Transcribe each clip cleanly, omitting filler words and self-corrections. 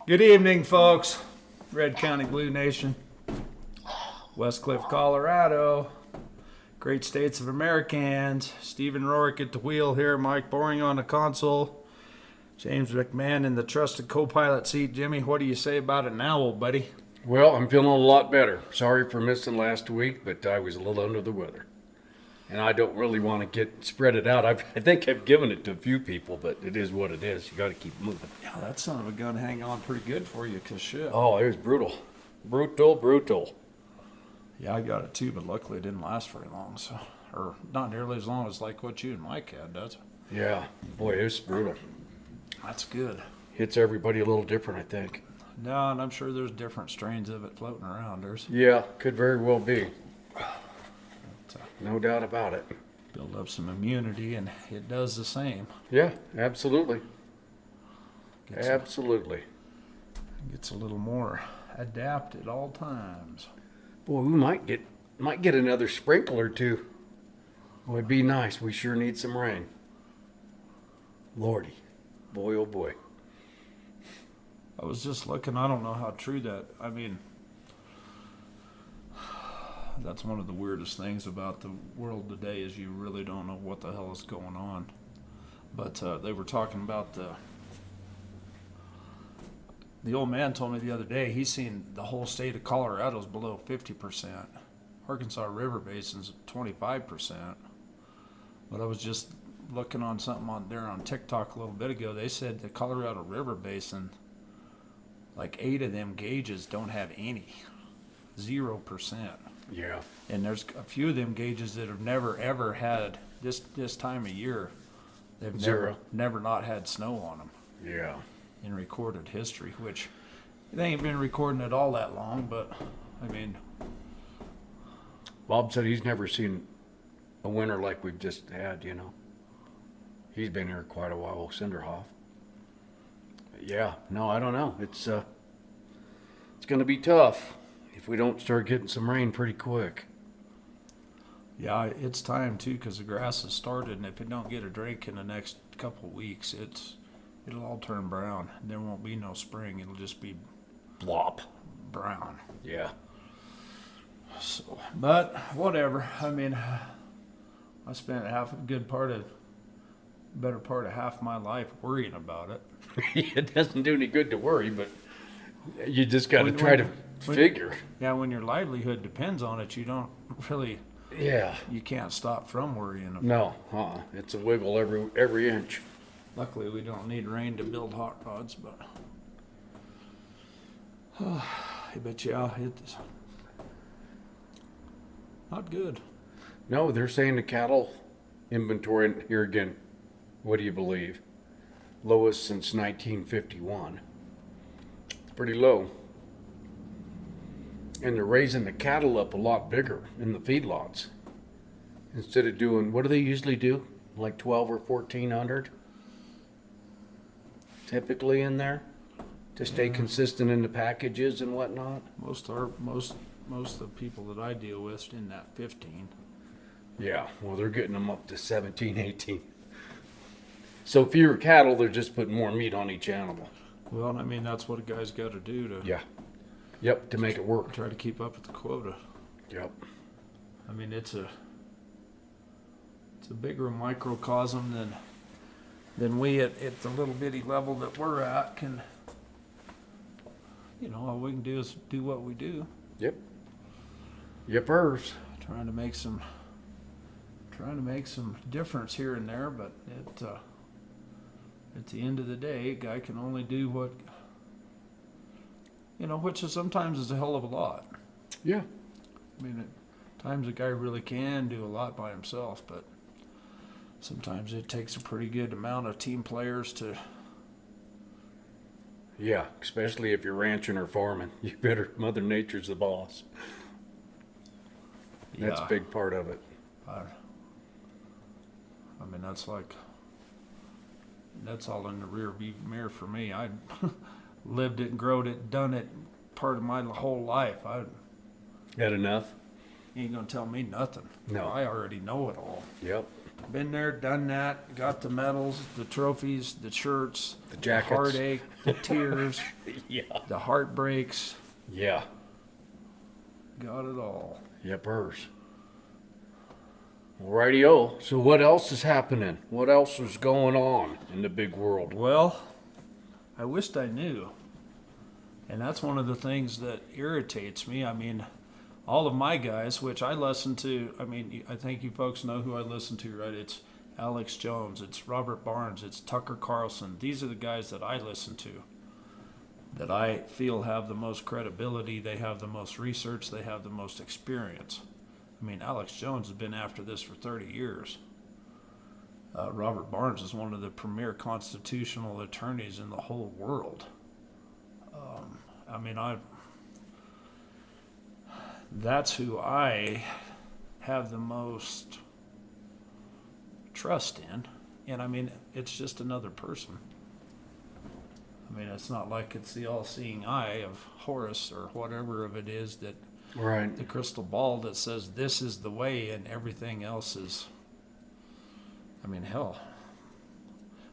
Good evening, folks. Red County Blue Nation, West Cliff, Colorado. Great States of Americans. Stephen Rorick at the wheel here. Mike Boring on the console. James McMahon in the trusted co-pilot seat. Jimmy, what do you say about it now, old buddy? Well, I'm feeling a lot better. Sorry for missing last week, but I was a little under the weather. And I don't really want to get spread it out. I think I've given it to a few people, but it is what it is. You got to keep moving. Yeah, that son of a gun hang on pretty good for you, cause shit. Oh, it was brutal. Brutal. Yeah, I got it too, but luckily it didn't last very long. So, or not nearly as long as like what you and Mike had, does it? Yeah, boy, it was brutal. That's good. Hits everybody a little different, I think. No, and I'm sure there's different strains of it floating around. Yeah, could very well be. No doubt about it. Build up some immunity, and it does the same. Yeah, absolutely. Gets a little more adept at all times. Boy, we might get another sprinkle or two. Boy, it'd be nice. We sure need some rain. Lordy. Boy, oh boy. I was just looking, I don't know how true that, I mean, that's one of the weirdest things about the world today is you really don't know what the hell is going on. But they were talking about the old man told me the other day, he's seen the whole state of Colorado's below 50%. Arkansas River Basin's 25%. But I was just looking on something on there on TikTok a little bit ago. They said the Colorado River Basin, like 8 of them gauges don't have any, 0%. Yeah. And there's a few of them gauges that have never ever had this time of year. They've never not had snow on them. Yeah. In recorded history, which they ain't been recording it all that long, but I mean, Bob said he's never seen a winter like we've just had, you know. He's been here quite a while, Cinderhoff. Yeah, no, I don't know. It's going to be tough if we don't start getting some rain pretty quick. Yeah, it's time too, because the grass has started, and if it don't get a drink in the next couple of weeks, it'll all turn brown. There won't be no spring. It'll just be Blop. brown. Yeah. So, but whatever. I mean, I spent better part of half my life worrying about it. It doesn't do any good to worry, but you just got to try to figure. Yeah, when your livelihood depends on it, you don't really. Yeah. You can't stop from worrying. No, it's a wiggle every inch. Luckily, we don't need rain to build hot rods, but yeah, it's not good. No, they're saying the cattle inventory here again. What do you believe? Lowest since 1951. It's pretty low. And they're raising the cattle up a lot bigger in the feedlots. Instead of doing, what do they usually do? Like 12 or 1,400? Typically in there? To stay consistent in the packages and whatnot? Most of the people that I deal with in that 15. Yeah, well, they're getting them up to 17, 18. So fewer cattle, they're just putting more meat on each animal. Well, I mean, that's what a guy's got to do to. Yeah. Yep, to make it work. Try to keep up with the quota. Yep. I mean, it's a bigger microcosm than we at the little bitty level that we're at can. You know, all we can do is do what we do. Yep. Yepers. Trying to make some difference here and there, but at the end of the day, a guy can only do what, you know, which is sometimes is a hell of a lot. Yeah. I mean, at times a guy really can do a lot by himself, but sometimes it takes a pretty good amount of team players to. Yeah, especially if you're ranching or farming. You better, Mother Nature's the boss. That's a big part of it. I mean, that's all in the rear view mirror for me. I lived it and growed it, done it part of my whole life. I Had enough? ain't gonna tell me nothing. No. I already know it all. Yep. Been there, done that, got the medals, the trophies, the shirts, The jackets. the heartache, the tears, Yeah. the heartbreaks. Yeah. Got it all. Yepers. Rightio. So what else is happening? What else is going on in the big world? Well, I wished I knew. And that's one of the things that irritates me. I mean, all of my guys, which I listen to, I mean, I think you folks know who I listen to, right? It's Alex Jones, it's Robert Barnes, it's Tucker Carlson. These are the guys that I listen to, that I feel have the most credibility, they have the most research, they have the most experience. I mean, Alex Jones has been after this for 30 years. Robert Barnes is one of the premier constitutional attorneys in the whole world. I mean, that's who I have the most trust in. And I mean, it's just another person. I mean, it's not like it's the all-seeing eye of Horus or whatever of it is, that Right. the crystal ball that says this is the way and everything else is, I mean, hell.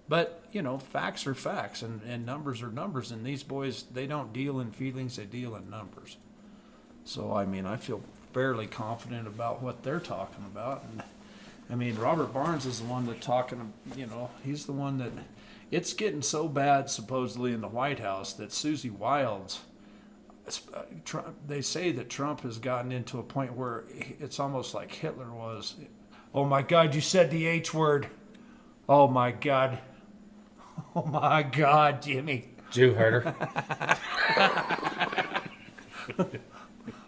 But, you know, facts are facts and numbers are numbers. And these boys, they don't deal in feelings, they deal in numbers. So, I mean, I feel fairly confident about what they're talking about. And, I mean, Robert Barnes is the one that talking, you know, he's the one that, it's getting so bad, supposedly, in the White House that Susie Wilds, they say that Trump has gotten into a point where it's almost like Hitler was. Oh my God, you said the H word. Oh my God. Oh my God, Jimmy. Jew herder.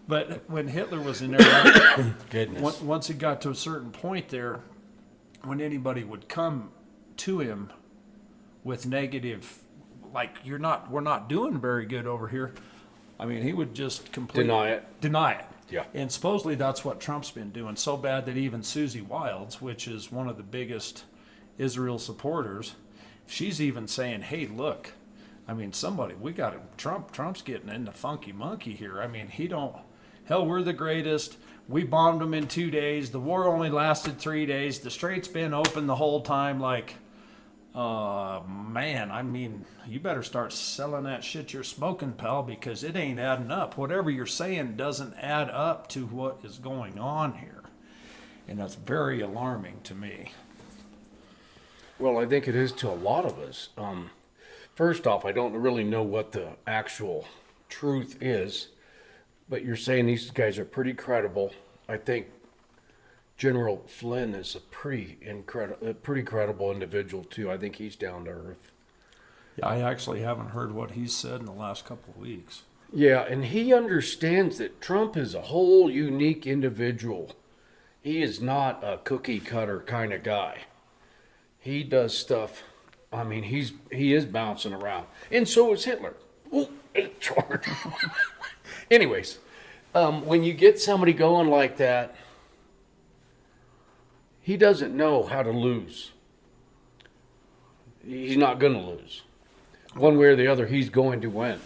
But when Hitler was in there, Goodness. once he got to a certain point there, when anybody would come to him with negative, like, we're not doing very good over here, I mean, he would just completely Deny it. Yeah. And supposedly that's what Trump's been doing, so bad that even Susie Wilds, which is one of the biggest Israel supporters, she's even saying, hey, look, I mean, we got it. Trump's getting in the funky monkey here. I mean, hell, we're the greatest. We bombed them in 2 days. The war only lasted 3 days. The strait's been open the whole time. Like, man, I mean, you better start selling that shit you're smoking, pal, because it ain't adding up. Whatever you're saying doesn't add up to what is going on here. And that's very alarming to me. Well, I think it is to a lot of us. First off, I don't really know what the actual truth is, but you're saying these guys are pretty credible. I think General Flynn is a pretty credible individual too. I think he's down to earth. Yeah, I actually haven't heard what he's said in the last couple of weeks. Yeah, and he understands that Trump is a whole unique individual. He is not a cookie cutter kind of guy. He does stuff. I mean, he is bouncing around, and so is Hitler. Ooh, George. Anyways, when you get somebody going like that, he doesn't know how to lose. He's not going to lose. One way or the other, he's going to win.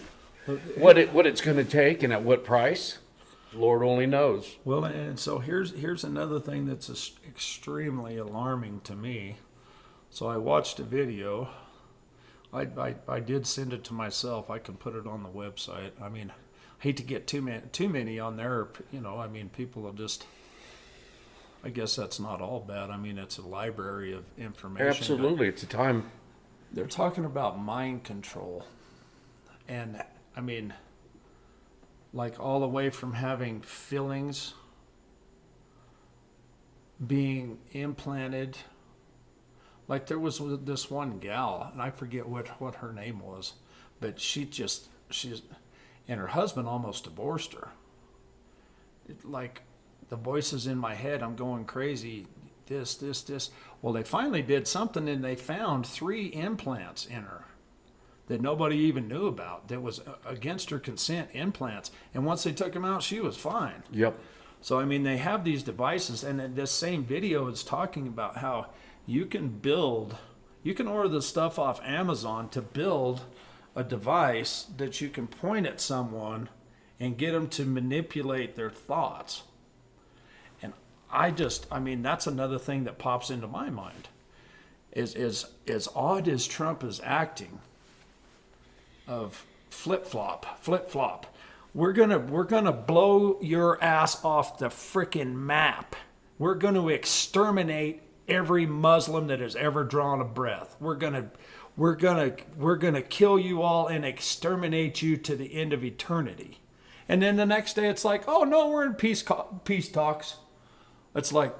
What it's going to take and at what price, Lord only knows. Well, and so here's another thing that's extremely alarming to me. So I watched a video. I did send it to myself. I can put it on the website. I mean, I hate to get too many on there. You know, I mean, people will just. I guess that's not all bad. I mean, it's a library of information. Absolutely, it's a time. They're talking about mind control, and I mean, like all the way from having fillings being implanted. Like there was this one gal, and I forget what her name was, but she's, and her husband almost divorced her. Like the voices in my head, I'm going crazy, this. Well, they finally did something, and they found 3 implants in her that nobody even knew about, that was against her consent implants. And once they took them out, she was fine. Yep. So, I mean, they have these devices, and then this same video is talking about how you can order the stuff off Amazon to build a device that you can point at someone and get them to manipulate their thoughts. And I mean, that's another thing that pops into my mind. Is as odd as Trump is acting, of flip flop. We're gonna blow your ass off the frickin' map. We're gonna exterminate every Muslim that has ever drawn a breath. We're gonna kill you all and exterminate you to the end of eternity. And then the next day it's like, oh no, we're in peace talks. It's like,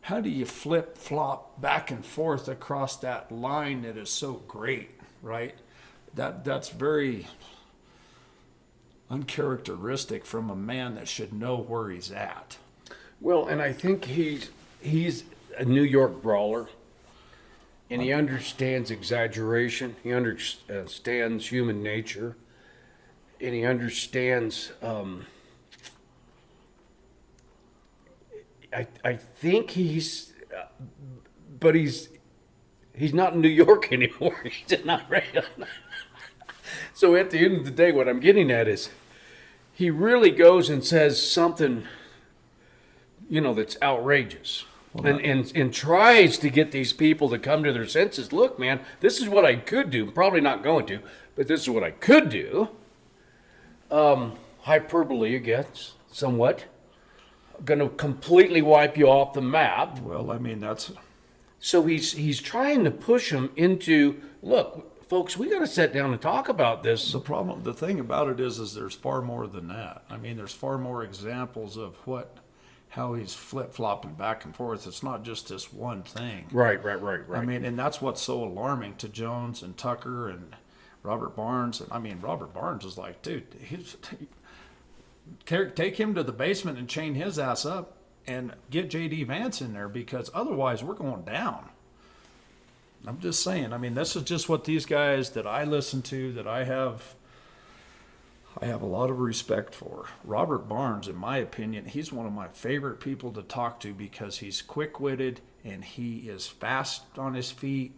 how do you flip flop back and forth across that line that is so great, right? That's very uncharacteristic from a man that should know where he's at. Well, and I think he's a New York brawler, and he understands exaggeration. He understands human nature, and he understands. I think but he's not in New York anymore. He's not right. So at the end of the day, what I'm getting at is, he really goes and says something, that's outrageous, and tries to get these people to come to their senses. Look, man, this is what I could do. Probably not going to, but this is what I could do. Hyperbole, I guess, somewhat. Going to completely wipe you off the map. Well, I mean, that's... So he's trying to push them into, look, folks, we got to sit down and talk about this. The thing about it is there's far more than that. I mean, there's far more examples of how he's flip-flopping back and forth. It's not just this one thing. Right. I mean, and that's what's so alarming to Jones and Tucker and Robert Barnes. I mean, Robert Barnes is like, dude, take him to the basement and chain his ass up and get J.D. Vance in there, because otherwise we're going down. I'm just saying. I mean, this is just what these guys that I listen to, that I have a lot of respect for. Robert Barnes, in my opinion, he's one of my favorite people to talk to, because he's quick-witted and he is fast on his feet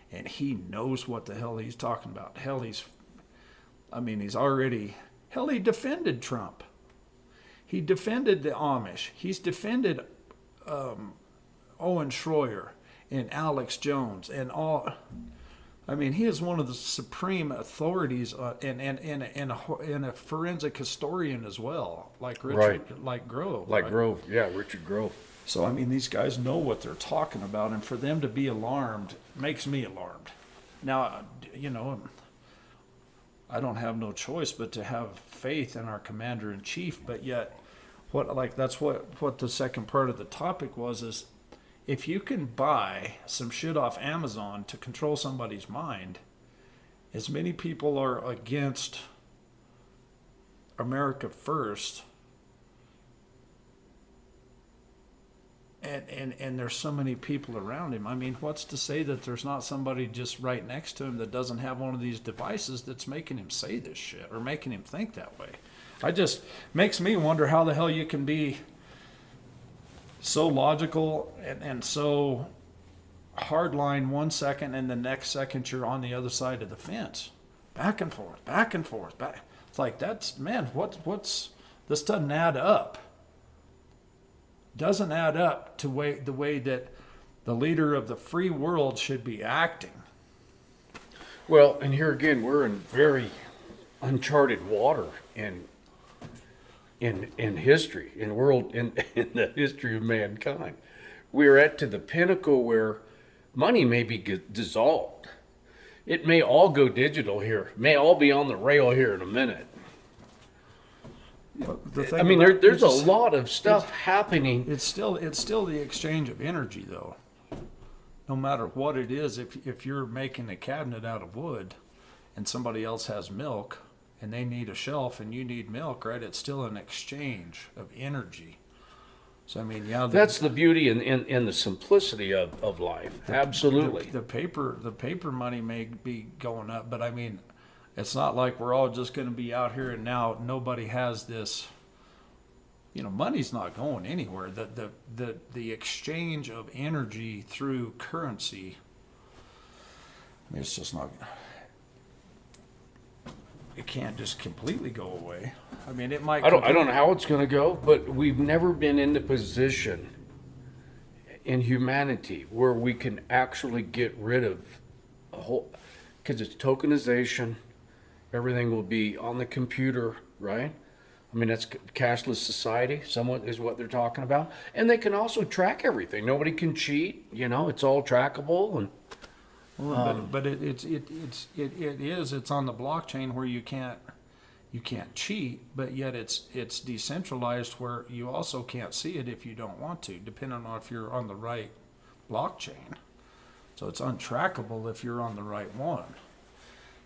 and he knows what the hell he's talking about. He defended Trump. He defended the Amish. He's defended Owen Schroyer and Alex Jones and all. I mean, he is one of the supreme authorities and a forensic historian as well, like Richard, right. like Grove. Like right? Grove, yeah, Richard Grove. So, I mean, these guys know what they're talking about, and for them to be alarmed makes me alarmed. Now, I don't have no choice but to have faith in our commander-in-chief, but yet, that's what the second part of the topic was, is if you can buy some shit off Amazon to control somebody's mind, as many people are against America first, and there's so many people around him. I mean, what's to say that there's not somebody just right next to him that doesn't have one of these devices that's making him say this shit or making him think that way? Makes me wonder how the hell you can be so logical and so hardline 1 second, and the next second you're on the other side of the fence, back and forth. It's like, that's, man, this doesn't add up. Doesn't add up to the way that the leader of the free world should be acting. Well, and here again, we're in very uncharted water in history, in the history of mankind. We're at to the pinnacle where money may be dissolved. It may all go digital here. It may all be on the rail here in a minute. There's a lot of stuff happening. It's still the exchange of energy, though. No matter what it is, if you're making a cabinet out of wood and somebody else has milk and they need a shelf and you need milk, right? It's still an exchange of energy. So, I mean, yeah. That's the beauty and the simplicity of life. Absolutely. The paper money may be going up, but I mean, it's not like we're all just going to be out here and now nobody has this. Money's not going anywhere. The exchange of energy through currency, I mean, it's just not. It can't just completely go away. I mean, it might. I don't know how it's going to go, but we've never been in the position in humanity where we can actually get rid of a whole, because it's tokenization, everything will be on the computer, right? I mean, that's cashless society, somewhat is what they're talking about. And they can also track everything. Nobody can cheat, you know, it's all trackable. And Well, but it's on the blockchain where you can't cheat, but yet it's decentralized where you also can't see it if you don't want to, depending on if you're on the right blockchain. So it's untrackable if you're on the right one.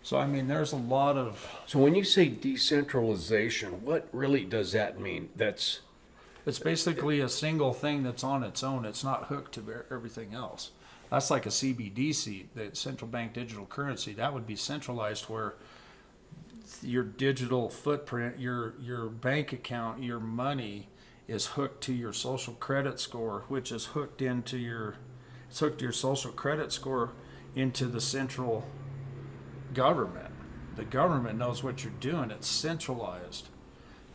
So I mean, there's a lot of. so when you say decentralization, what really does that mean? It's basically a single thing that's on its own. It's not hooked to everything else. That's like a CBDC, the central bank digital currency. That would be centralized where your digital footprint, your bank account, your money is hooked to your social credit score, which is hooked into your social credit score into the central government. The government knows what you're doing. It's centralized.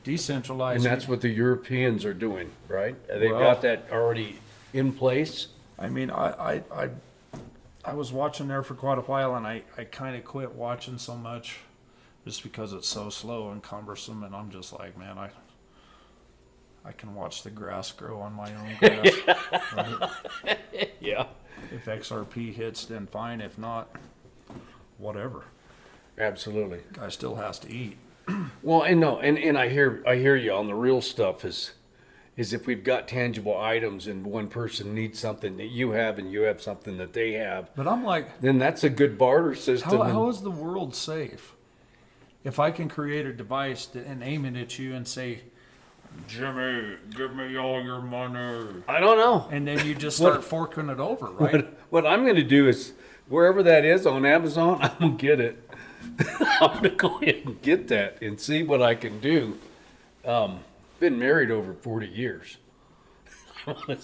Decentralized. And that's what the Europeans are doing, right? They've Well- got that already in place. I mean, I was watching there for quite a while, and I kind of quit watching so much just because it's so slow and cumbersome, and I'm just like, man, I can watch the grass grow on my own grass. Right? Yeah. If XRP hits, then fine. If not, whatever. Absolutely. Guy still has to eat. Well, and no, and I hear you on the real stuff is if we've got tangible items and one person needs something that you have and you have something that they have, But I'm like, then that's a good barter system. how is the world safe? If I can create a device and aim it at you and say, Jimmy, give me all your money. I don't know. And then you just start forking it over, right? What I'm going to do is, wherever that is on Amazon, I'm going to get it. I'm going to go ahead and get that and see what I can do. Been married over 40 years. I want to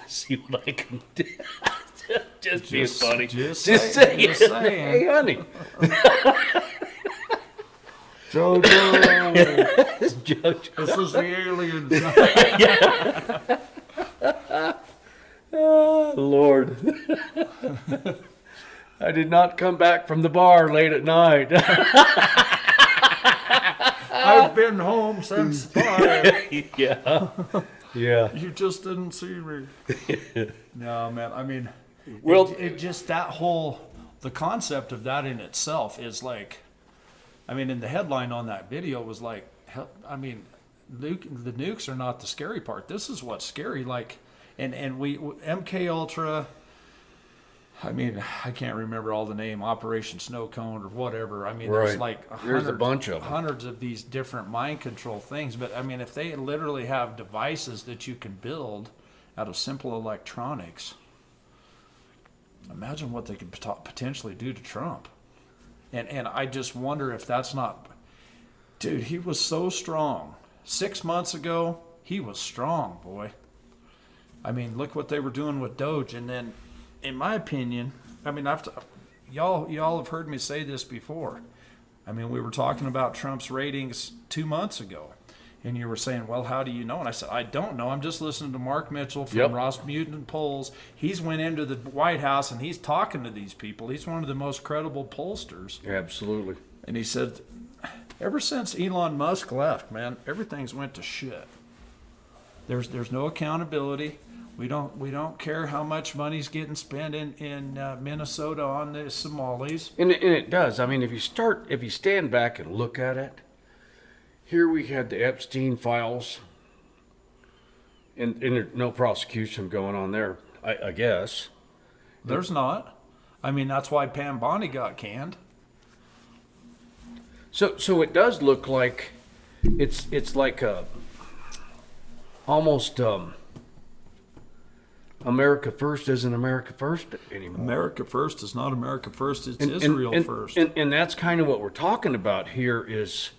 see what I can do. Just being funny. Just saying. saying. Hey, honey. Jojo, Jojo. this is the aliens. Oh, Lord. I did not come back from the bar late at night. I've been home since 5. Yeah. Yeah. You just didn't see me. No, man. I mean, Well- it just the concept of that in itself is like, I mean, in the headline on that video was like, I mean, the nukes are not the scary part. This is what's scary. Like, and MK Ultra. I mean, I can't remember all the name, Operation Snow Cone or whatever. I mean, there's Right. like There's a bunch of them. hundreds of these different mind control things. But I mean, if they literally have devices that you can build out of simple electronics, imagine what they could potentially do to Trump. And I just wonder if that's not, dude, he was so strong. 6 months ago, he was strong, boy. I mean, look what they were doing with Doge. And then, in my opinion, I mean, y'all have heard me say this before. I mean, we were talking about Trump's ratings 2 months ago. And you were saying, well, how do you know? And I said, I don't know. I'm just listening to Mark Mitchell from Yep. Rasmussen Polls. He's went into the White House and he's talking to these people. He's one of the most credible pollsters. Absolutely. And he said, ever since Elon Musk left, man, everything's went to shit. There's no accountability. We don't care how much money's getting spent in Minnesota on the Somalis. And it does. I mean, if you stand back and look at it, here we had the Epstein files, and there's no prosecution going on there, I guess. There's not. I mean, that's why Pam Bondi got canned. So it does look like it's like a almost America first isn't America first anymore. America first is not America first. It's And- Israel and, first. And that's kind of what we're talking about here is.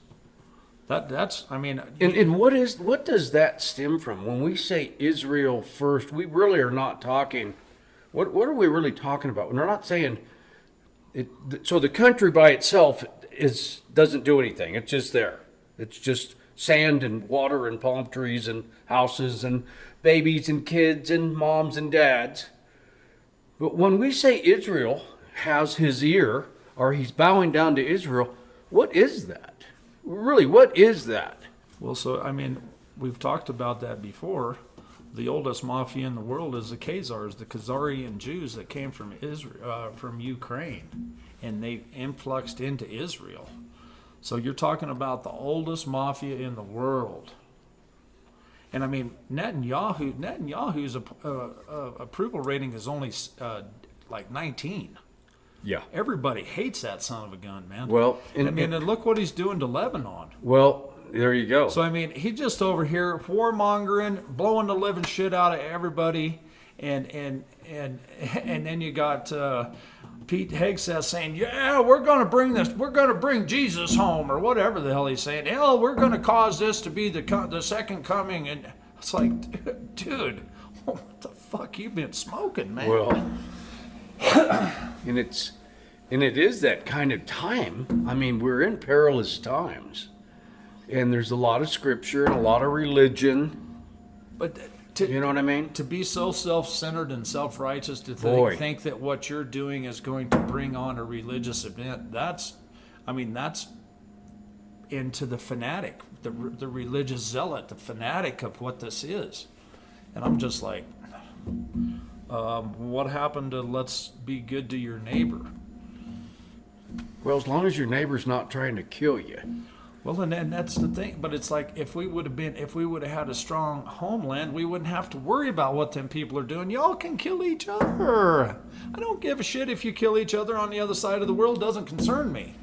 That's I mean. And what does that stem from? When we say Israel first, we really are not talking. What are we really talking about? We're not saying it. So the country by itself doesn't do anything. It's just there. It's just sand and water and palm trees and houses and babies and kids and moms and dads. But when we say Israel has his ear, or he's bowing down to Israel, what is that? Really, what is that? Well, so, I mean, we've talked about that before. The oldest mafia in the world is the Khazars, the Khazarian Jews that came from Israel, from Ukraine, and they influxed into Israel. So you're talking about the oldest mafia in the world. And I mean, Netanyahu's approval rating is only like 19. Yeah. Everybody hates that son of a gun, man. Well, and look what he's doing to Lebanon. Well, there you go. So I mean, he's just over here warmongering, blowing the living shit out of everybody, and then you got Pete Hegseth saying, "Yeah, we're going to bring Jesus home," or whatever the hell he's saying. Hell, we're going to cause this to be the second coming, and it's like, dude, what the fuck you been smoking, man? Well, and it is that kind of time. I mean, we're in perilous times. And there's a lot of scripture and a lot of religion. But you know what I mean? To be so self-centered and self-righteous, to think that what you're doing is going to bring on a religious event, that's into the fanatic, the religious zealot, the fanatic of what this is. And I'm just like, what happened to let's be good to your neighbor? Well, as long as your neighbor's not trying to kill you. Well, and that's the thing. But it's like if we would have had a strong homeland, we wouldn't have to worry about what them people are doing. Y'all can kill each other. I don't give a shit if you kill each other on the other side of the world. It doesn't concern me.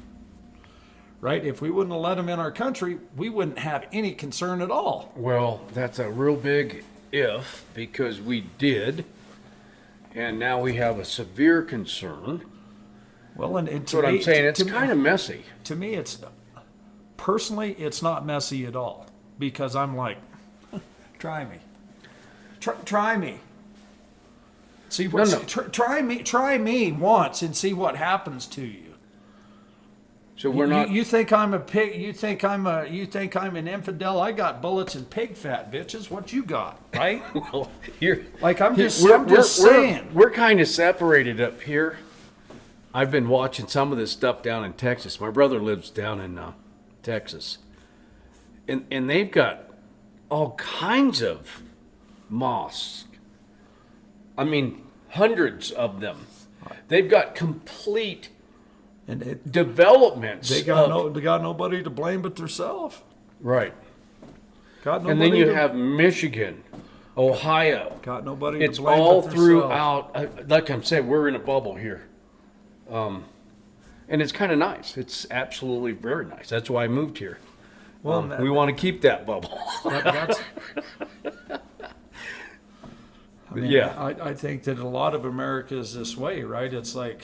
Right? If we wouldn't have let them in our country, we wouldn't have any concern at all. Well, that's a real big if, because we did, and now we have a severe concern. Well, and that's what I'm saying. It's kind of messy. To me, personally, it's not messy at all, because I'm like, try me. Try me. See what? No. Try me once and see what happens to you. So we're not. You think I'm a pig? You think I'm an infidel? I got bullets and pig fat, bitches. What you got, right? Well, you're like I'm just saying. We're kind of separated up here. I've been watching some of this stuff down in Texas. My brother lives down in Texas, and they've got all kinds of mosques. I mean, hundreds of them. They've got complete developments. They got nobody to blame but themselves. Right. Got nobody. And then you have Michigan, Ohio. Got nobody. It's to blame all but throughout. Like I'm saying, we're in a bubble here. And it's kind of nice. It's absolutely very nice. That's why I moved here. Well, we want to keep that bubble. I think that a lot of America is this way, right? It's like,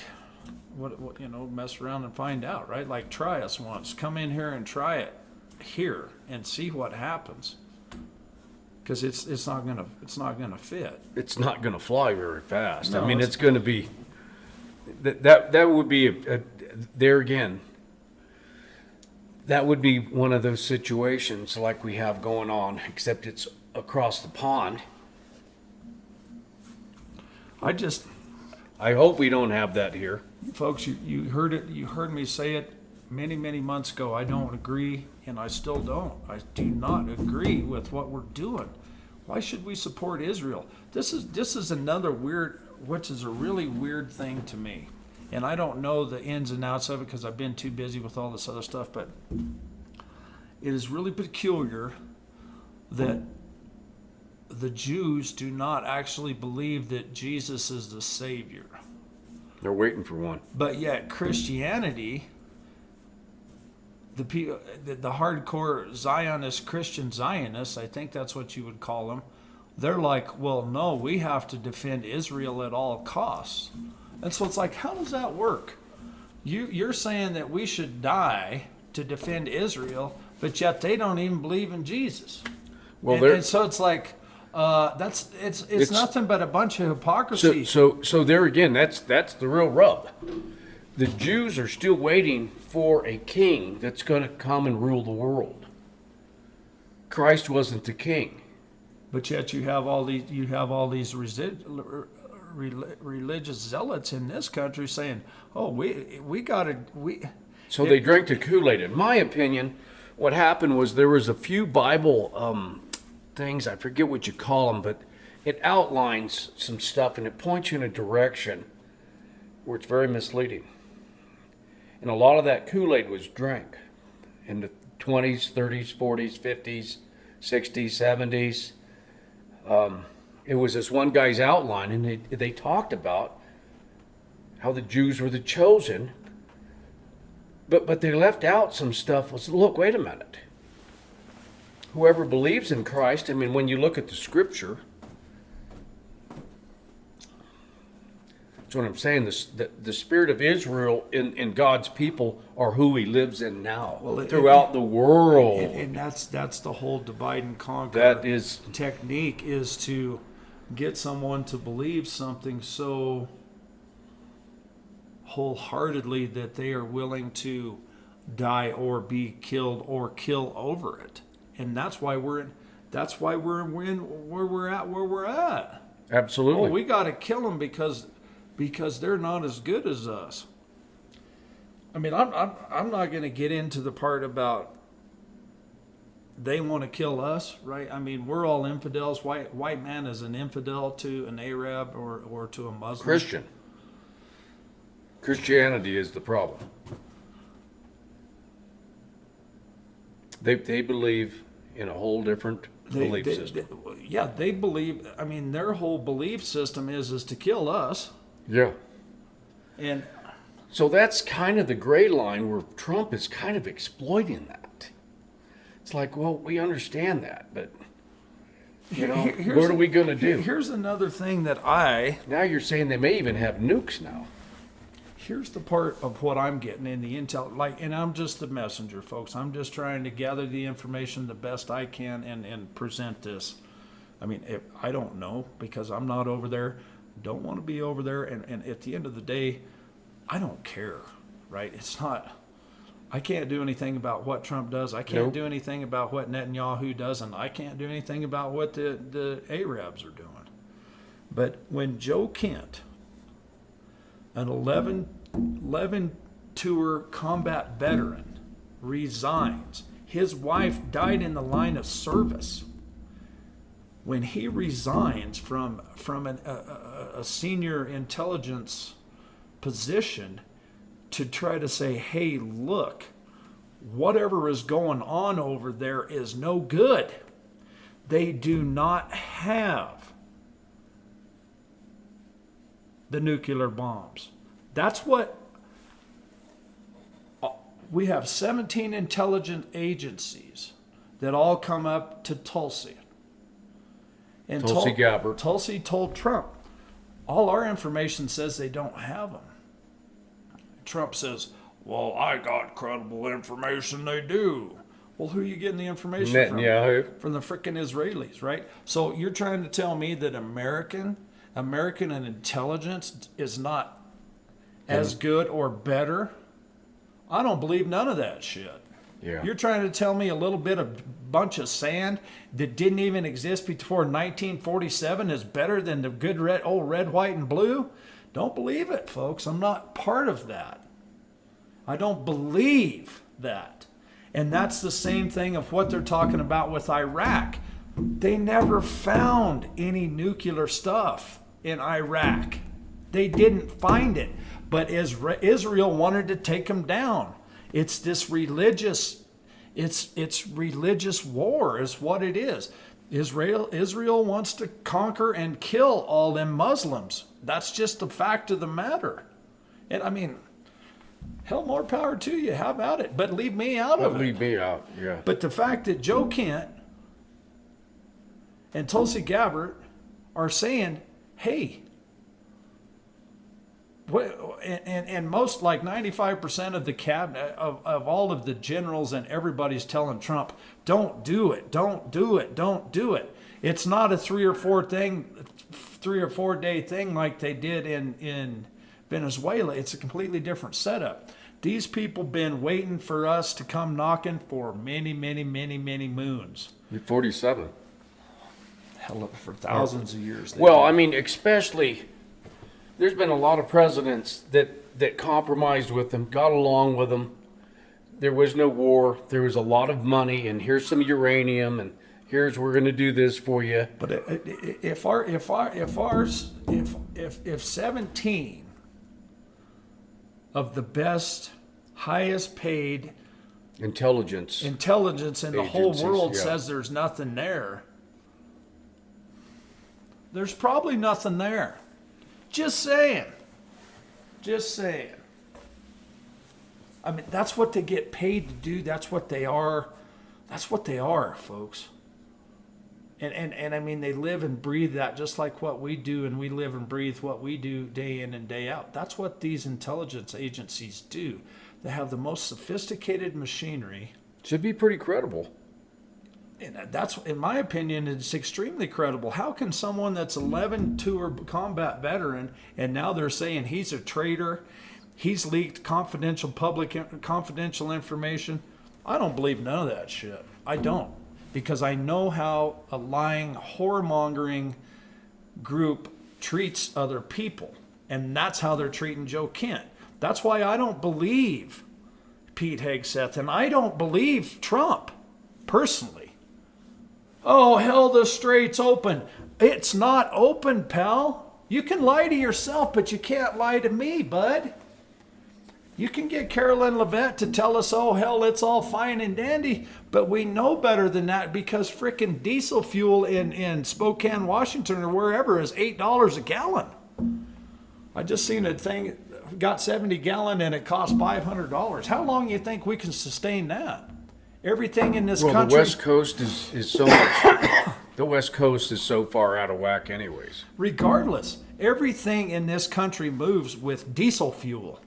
what mess around and find out, right? Like, try us once. Come in here and try it here and see what happens. Because it's not gonna fit. It's not gonna fly very fast. No, I mean, it's gonna be that would be there again. That would be one of those situations like we have going on, except it's across the pond. I hope we don't have that here. Folks, you heard it. You heard me say it many, many months ago. I don't agree, and I still don't. I do not agree with what we're doing. Why should we support Israel? This is another weird, which is a really weird thing to me. And I don't know the ins and outs of it because I've been too busy with all this other stuff, but it is really peculiar that the Jews do not actually believe that Jesus is the Savior. They're waiting for one. But yet Christianity, the hardcore Zionist, Christian Zionists, I think that's what you would call them, they're like, well, no, we have to defend Israel at all costs. And so it's like, how does that work? You're saying that we should die to defend Israel, but yet they don't even believe in Jesus. Well, and so it's like, it's nothing but a bunch of hypocrisy. So there again, that's the real rub. The Jews are still waiting for a king that's going to come and rule the world. Christ wasn't the king. But yet you have all these religious zealots in this country saying, "Oh, we got to we." So they drank the Kool-Aid. In my opinion, what happened was there was a few Bible things, I forget what you call them, but it outlines some stuff and it points you in a direction where it's very misleading. And a lot of that Kool-Aid was drank in the 20s, 30s, 40s, 50s, 60s, 70s. It was this one guy's outline, and they talked about how the Jews were the chosen, but they left out some stuff. Was, look, wait a minute. Whoever believes in Christ, I mean, when you look at the scripture, that's what I'm saying. The spirit of Israel in God's people are who He lives in now, throughout the world. And that's the whole divide and conquer. That is technique, is to get someone to believe something so wholeheartedly that they are willing to die or be killed or kill over it. And that's why we're in where we're at. Absolutely. Oh, we got to kill them because they're not as good as us. I mean, I'm not going to get into the part about they want to kill us, right? I mean, we're all infidels. White man is an infidel to an Arab or to a Muslim. Christian. Christianity is the problem. They believe in a whole different belief system. They believe. I mean, their whole belief system is to kill us. Yeah. And so that's kind of the gray line where Trump is kind of exploiting that. It's like, well, we understand that, but what are we going to do? Here's another thing that now you're saying they may even have nukes now. Here's the part of what I'm getting in the intel, and I'm just the messenger, folks. I'm just trying to gather the information the best I can and present this. I mean, I don't know, because I'm not over there, don't want to be over there, and at the end of the day, I don't care, right? It's not, I can't do anything about what Trump does. I can't do anything about what Netanyahu does, and I can't do anything about what the Arabs are doing. But when Joe Kent, an 11-tour combat veteran, resigns. His wife died in the line of service. When he resigns from a senior intelligence position to try to say, hey, look, whatever is going on over there is no good. They do not have the nuclear bombs. That's what we have. 17 intelligence agencies that all come up to Tulsi. And Tulsi Gabbard. Tulsi told Trump, all our information says they don't have them. Trump says, well, I got credible information they do. Well, who are you getting the information from? Netanyahu. From the frickin' Israelis, right? So you're trying to tell me that American and intelligence is not as good or better? I don't believe none of that shit. Yeah. You're trying to tell me a little bit of bunch of sand that didn't even exist before 1947 is better than the good old red, white, and blue? Don't believe it, folks. I'm not part of that. I don't believe that. And that's the same thing of what they're talking about with Iraq. They never found any nuclear stuff in Iraq. They didn't find it. But Israel wanted to take them down. It's this religious, it's religious war is what it is. Israel wants to conquer and kill all them Muslims. That's just the fact of the matter. And I mean, hell, more power to you. How about it? But leave me out of it. Leave me out, yeah. But the fact that Joe Kent and Tulsi Gabbard are saying, hey, and most, like 95% of the cabinet, of all of the generals and everybody's telling Trump, don't do it, don't do it, don't do it. It's not a 3 or 4 day thing like they did in Venezuela. It's a completely different setup. These people been waiting for us to come knocking for many, many, many, many moons. 47. Hell, for thousands of years. Well, I mean, especially, there's been a lot of presidents that compromised with them, got along with them. There was no war. There was a lot of money, and here's some uranium, and here's we're going to do this for you. But if 17 of the best, highest paid Intelligence in the whole agencies, world yeah. says there's nothing there, there's probably nothing there. Just saying. I mean, that's what they get paid to do. That's what they are. That's what they are, folks. And I mean, they live and breathe that just like what we do, and we live and breathe what we do day in and day out. That's what these intelligence agencies do. They have the most sophisticated machinery. should be pretty credible. And that's, in my opinion, it's extremely credible. How can someone that's 11 tour combat veteran, and now they're saying he's a traitor, he's leaked confidential information? I don't believe none of that shit. I don't. Because I know how a lying, whoremongering group treats other people. And that's how they're treating Joe Kent. That's why I don't believe Pete Hegseth, and I don't believe Trump, personally. Oh, hell, the strait's open. It's not open, pal. You can lie to yourself, but you can't lie to me, bud. You can get Carolyn Levitt to tell us, oh, hell, it's all fine and dandy, but we know better than that because frickin' diesel fuel in Spokane, Washington, or wherever is $8 a gallon. I just seen a thing, got 70 gallon and it cost $500. How long do you think we can sustain that? Everything in this country. The West Coast is so much. The West Coast is so far out of whack, anyways. Regardless, everything in this country moves with diesel fuel.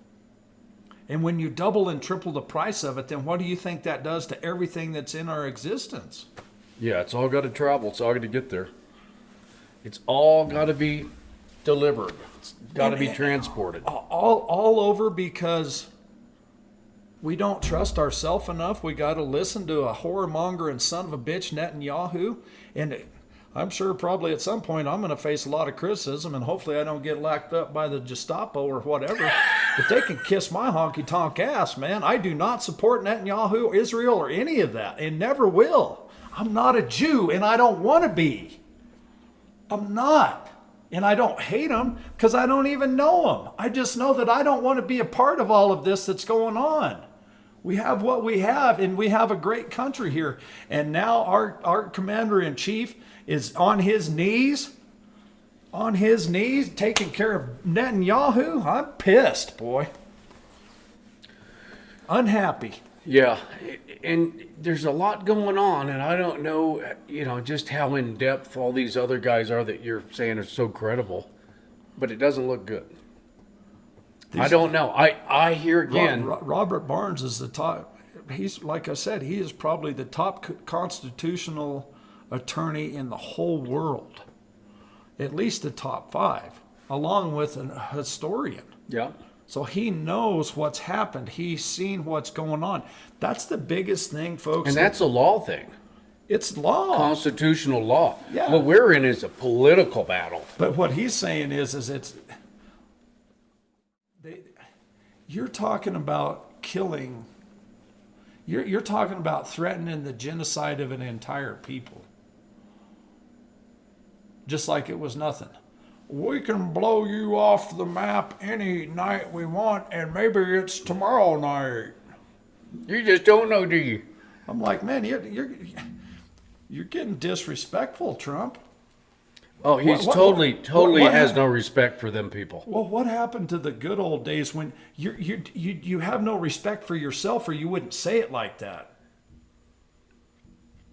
And when you double and triple the price of it, then what do you think that does to everything that's in our existence? Yeah, it's all got to travel. It's all got to get there. It's all got to be delivered. It's got to be transported. All over because we don't trust ourselves enough. We got to listen to a whoremonger and son of a bitch Netanyahu. And I'm sure probably at some point I'm going to face a lot of criticism, and hopefully I don't get locked up by the Gestapo or whatever. But they can kiss my honky-tonk ass, man. I do not support Netanyahu, Israel, or any of that, and never will. I'm not a Jew, and I don't want to be. I'm not. And I don't hate them because I don't even know them. I just know that I don't want to be a part of all of this that's going on. We have what we have, and we have a great country here. And now our commander-in-chief is on his knees, taking care of Netanyahu. I'm pissed, boy. Unhappy. Yeah, and there's a lot going on, and I don't know, just how in depth all these other guys are that you're saying are so credible, but it doesn't look good. I don't know. I hear again. Robert Barnes is the top. He's, like I said, he is probably the top constitutional attorney in the whole world, at least the top 5, along with a historian. Yeah. So he knows what's happened. He's seen what's going on. That's the biggest thing, folks. And that's a law thing. It's law. Constitutional law. Yeah. What we're in is a political battle. But what he's saying is you're talking about killing. You're talking about threatening the genocide of an entire people. Just like it was nothing. We can blow you off the map any night we want, and maybe it's tomorrow night. You just don't know, do you? I'm like, man, you're getting disrespectful, Trump. Oh, he's totally has no respect for them people. Well, what happened to the good old days when you have no respect for yourself, or you wouldn't say it like that?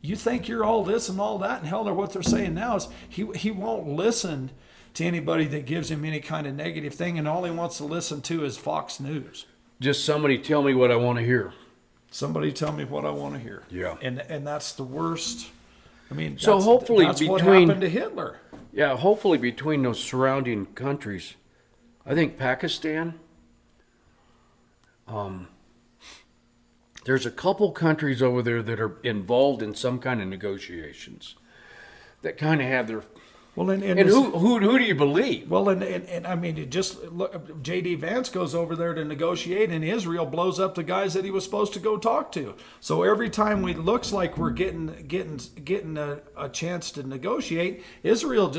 You think you're all this and all that, and hell, what they're saying now is he won't listen to anybody that gives him any kind of negative thing, and all he wants to listen to is Fox News. Just somebody tell me what I want to hear. Somebody tell me what I want to hear. Yeah. And that's the worst. I mean, so hopefully that's what happened to Hitler. Yeah, hopefully between those surrounding countries, I think Pakistan, There's a couple countries over there that are involved in some kind of negotiations that kind of have their. Well, and Who do you believe? Well, and I mean, it just look, J.D. Vance goes over there to negotiate, and Israel blows up the guys that he was supposed to go talk to. So every time we looks like we're getting a chance to negotiate, Israel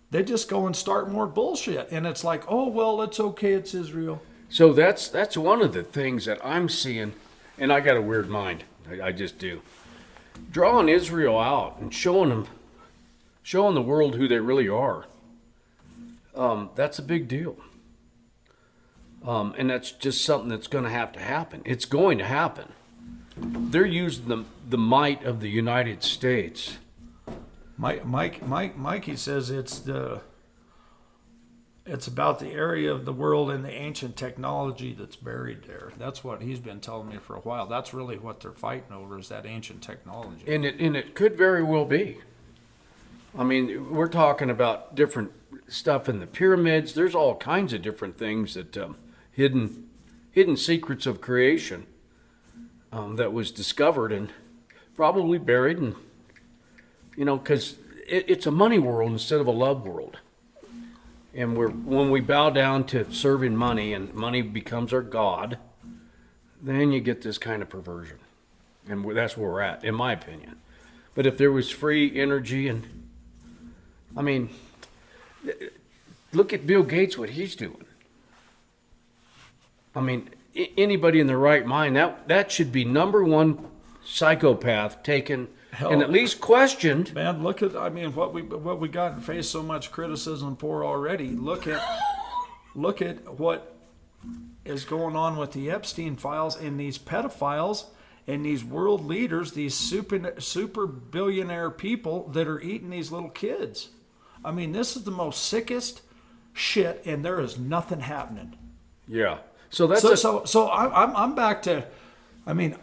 they just go and start more bullshit, and it's like, oh well, it's okay, it's Israel. So that's one of the things that I'm seeing, and I got a weird mind. I just do. Drawing Israel out and showing the world who they really are. That's a big deal. And that's just something that's going to have to happen. It's going to happen. They're using the might of the United States. Mikey says it's about the area of the world and the ancient technology that's buried there. That's what he's been telling me for a while. That's really what they're fighting over, is that ancient technology. And it could very well be. I mean, we're talking about different stuff in the pyramids. There's all kinds of different things that hidden secrets of creation that was discovered and probably buried, and because it's a money world instead of a love world. And when we bow down to serving money and money becomes our god, then you get this kind of perversion, and that's where we're at, in my opinion. But if there was free energy and I mean, look at Bill Gates, what he's doing. I mean, anybody in their right mind, that should be number one psychopath taken and at least questioned. Man, look at what we got and faced so much criticism for already. Look at what is going on with the Epstein files and these pedophiles and these world leaders, these super billionaire people that are eating these little kids. I mean, this is the most sickest shit, and there is nothing happening. Yeah. So that's so I'm back to. I mean,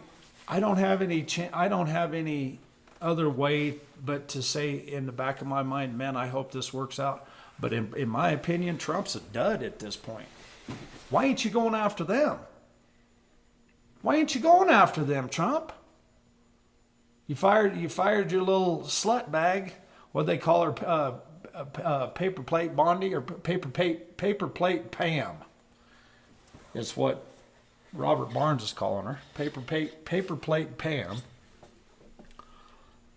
I don't have any other way but to say in the back of my mind, man, I hope this works out. But in my opinion, Trump's a dud at this point. Why ain't you going after them? Why ain't you going after them, Trump? You fired your little slut bag. What they call her, paper plate Bondi or paper plate Pam. It's what Robert Barnes is calling her. Paper plate Pam.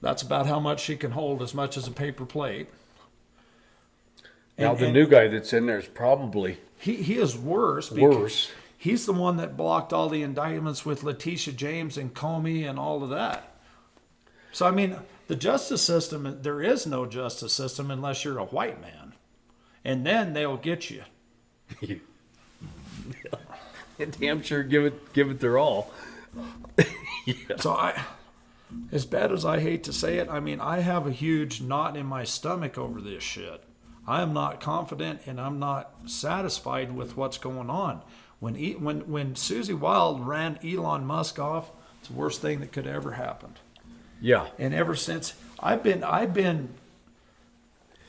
That's about how much she can hold, as much as a paper plate. Now the new guy that's in there is probably he is worse. Worse. He's the one that blocked all the indictments with Letitia James and Comey and all of that. So, I mean, the justice system, there is no justice system unless you're a white man. And then they'll get you. Damn sure give it their all. Yeah. So as bad as I hate to say it, I mean, I have a huge knot in my stomach over this shit. I am not confident and I'm not satisfied with what's going on. When Susie Wild ran Elon Musk off, it's the worst thing that could ever happened. Yeah. And ever since I've been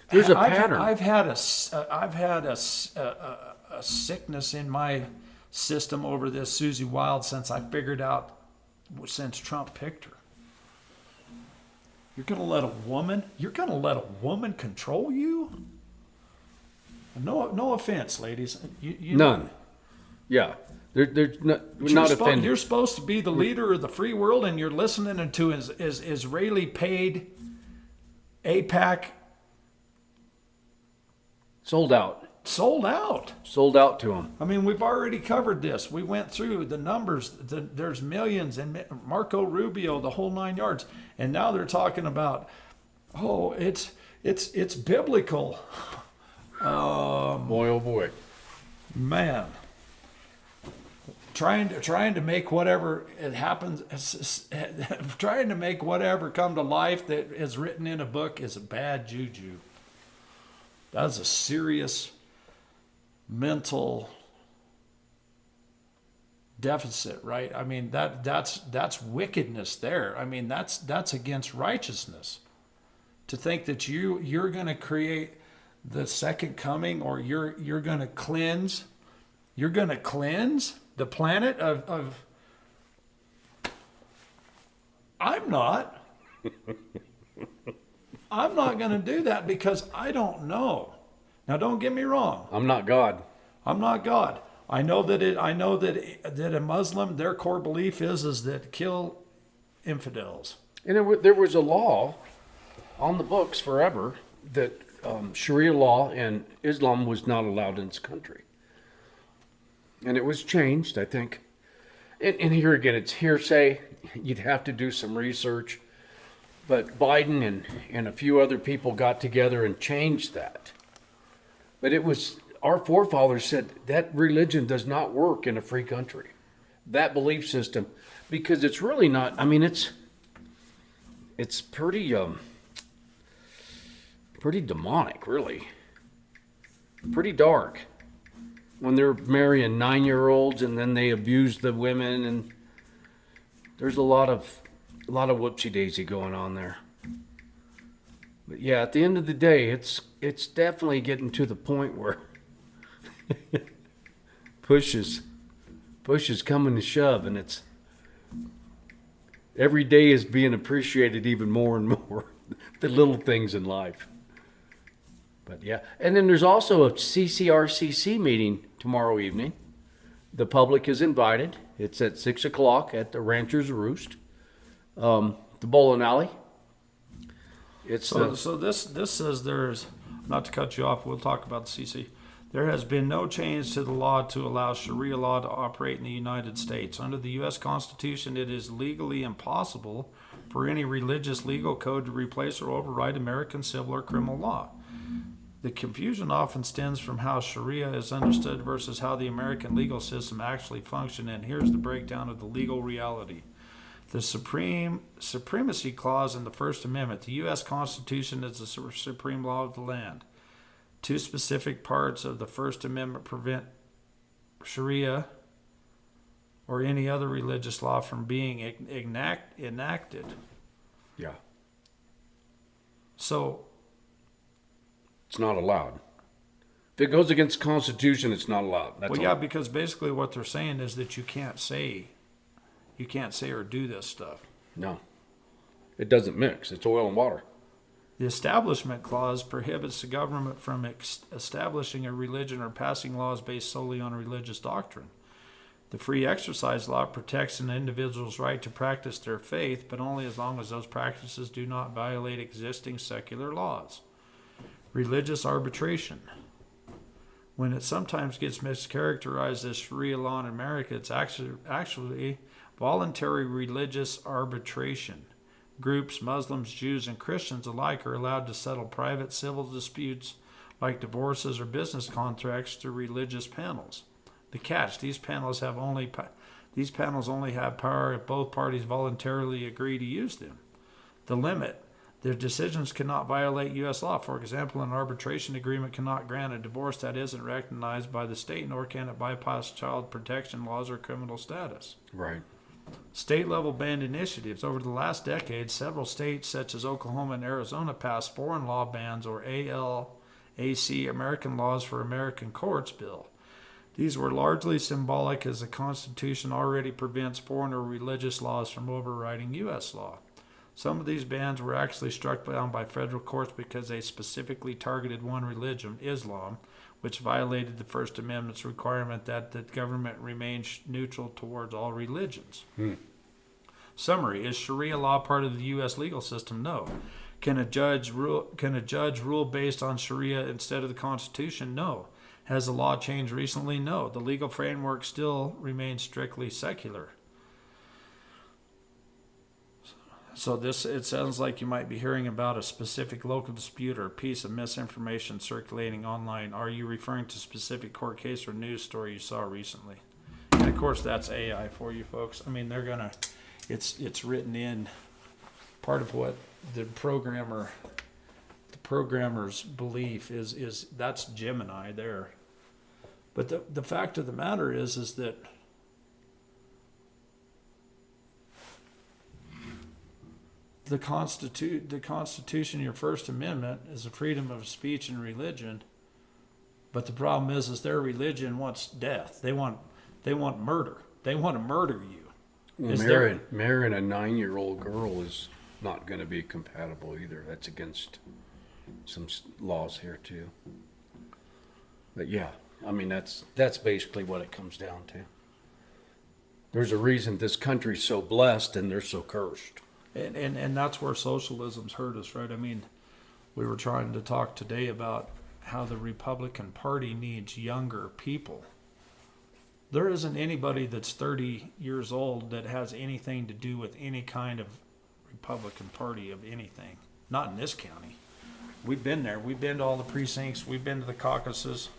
there's a pattern. I've had a sickness in my system over this Susie Wild since I figured out, since Trump picked her. You're gonna let a woman control you? No offense, ladies. You None. Yeah. We're not offended. You're supposed to be the leader of the free world, and you're listening to his Israeli paid AIPAC. Sold out. Sold out. Sold out to him. I mean, we've already covered this. We went through the numbers. There's millions, and Marco Rubio, the whole 9 yards. And now they're talking about, it's biblical. Boy, oh boy. Man. Trying to make whatever it happens, trying to make whatever come to life that is written in a book is a bad juju. That's a serious mental deficit, right? I mean, that's wickedness there. I mean, that's against righteousness. To think that you're going to create the second coming, or you're going to cleanse the planet of I'm not. I'm not going to do that because I don't know. Now, don't get me wrong. I'm not God. I'm not God. I know that a Muslim, their core belief is that kill infidels. And there was a law on the books forever that Sharia law and Islam was not allowed in this country. And it was changed, I think. And here again, it's hearsay. You'd have to do some research. But Biden and a few other people got together and changed that. But it was, our forefathers said that religion does not work in a free country. That belief system, because it's really not, I mean, it's pretty demonic, really. Pretty dark. When they're marrying 9-year-olds and then they abuse the women, and there's a lot of whoopsie daisy going on there. But yeah, at the end of the day, it's definitely getting to the point where push is coming to shove, and it's every day is being appreciated even more and more. The little things in life. But yeah, and then there's also a CCRCC meeting tomorrow evening. The public is invited. It's at 6:00 at the Rancher's Roost, the bowling alley. So this says there's, not to cut you off, we'll talk about the CC. There has been no change to the law to allow Sharia law to operate in the United States. Under the U.S. Constitution, it is legally impossible for any religious legal code to replace or override American civil or criminal law. The confusion often stems from how Sharia is understood versus how the American legal system actually functions, and here's the breakdown of the legal reality. The Supremacy Clause in the First Amendment. The U.S. Constitution is the supreme law of the land. Two specific parts of the First Amendment prevent Sharia or any other religious law from being enacted. Yeah. So it's not allowed. If it goes against the Constitution, it's not allowed. That's yeah, because basically what they're saying is that you can't say or do this stuff. No. It doesn't mix. It's oil and water. The Establishment Clause prohibits the government from establishing a religion or passing laws based solely on religious doctrine. The Free Exercise Law protects an individual's right to practice their faith, but only as long as those practices do not violate existing secular laws. Religious arbitration. When it sometimes gets mischaracterized as Sharia law in America, it's actually voluntary religious arbitration. Groups, Muslims, Jews, and Christians alike are allowed to settle private civil disputes like divorces or business contracts through religious panels. The catch: these panels only have power if both parties voluntarily agree to use them. The limit: their decisions cannot violate U.S. law. For example, an arbitration agreement cannot grant a divorce that isn't recognized by the state, nor can it bypass child protection laws or criminal status. Right. State-level banned initiatives. Over the last decade, several states such as Oklahoma and Arizona passed Foreign Law Bans, or ALAC, American Laws for American Courts bill. These were largely symbolic, as the Constitution already prevents foreign or religious laws from overriding U.S. law. Some of these bans were actually struck down by federal courts because they specifically targeted one religion, Islam, which violated the First Amendment's requirement that the government remain neutral towards all religions. Summary: is Sharia law part of the U.S. legal system? No. Can a judge rule based on Sharia instead of the Constitution? No. Has the law changed recently? No. The legal framework still remains strictly secular. So it sounds like you might be hearing about a specific local dispute or a piece of misinformation circulating online. Are you referring to a specific court case or news story you saw recently? And of course, that's AI for you folks. I mean, it's written in. Part of what the programmer's belief is that's Gemini there. But the fact of the matter is that the Constitution, your First Amendment, is the freedom of speech and religion. But the problem is their religion wants death. They want murder. They want to murder you. Well, Is there- marrying a 9-year-old girl is not going to be compatible either. That's against some laws here too. But yeah, I mean that's basically what it comes down to. There's a reason this country's so blessed and they're so cursed. And that's where socialism's hurt us, right? I mean, we were trying to talk today about how the Republican Party needs younger people. There isn't anybody that's 30 years old that has anything to do with any kind of Republican Party of anything. Not in this county. We've been there. We've been to all the precincts. We've been to the caucuses.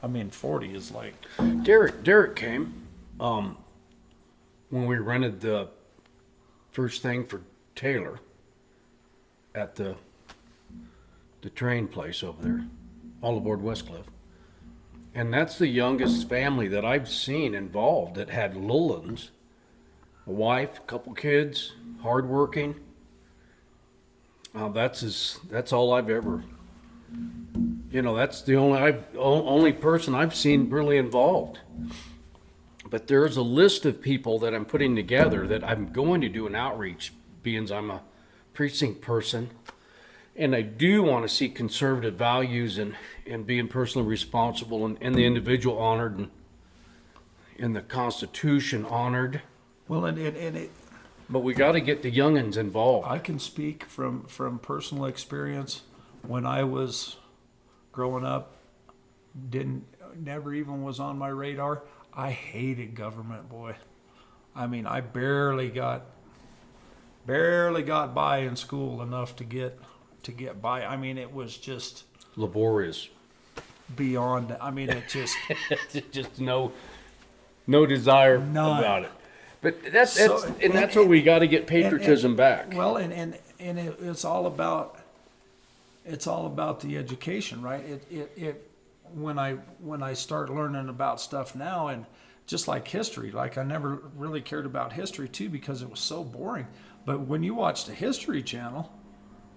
I mean, 40 is like... Derek came when we rented the first thing for Taylor at the train place over there, all aboard Westcliff. And that's the youngest family that I've seen involved that had Lullins, a wife, a couple kids, hardworking. That's all I've ever, that's the only person I've seen really involved. But there's a list of people that I'm putting together that I'm going to do an outreach, being I'm a precinct person. And I do want to see conservative values and being personally responsible and the individual honored and the Constitution honored. Well, and it... But we got to get the youngins involved. I can speak from personal experience. When I was growing up, never even was on my radar. I hated government, boy. I mean, I barely got by in school enough to get by. I mean, it was just Laborious. beyond. I mean, it just Just no desire None. about it. But that's and where we got to get patriotism back. Well, and it's all about the education, right? It when I start learning about stuff now, and just like history, like I never really cared about history too because it was so boring. But when you watch the History Channel,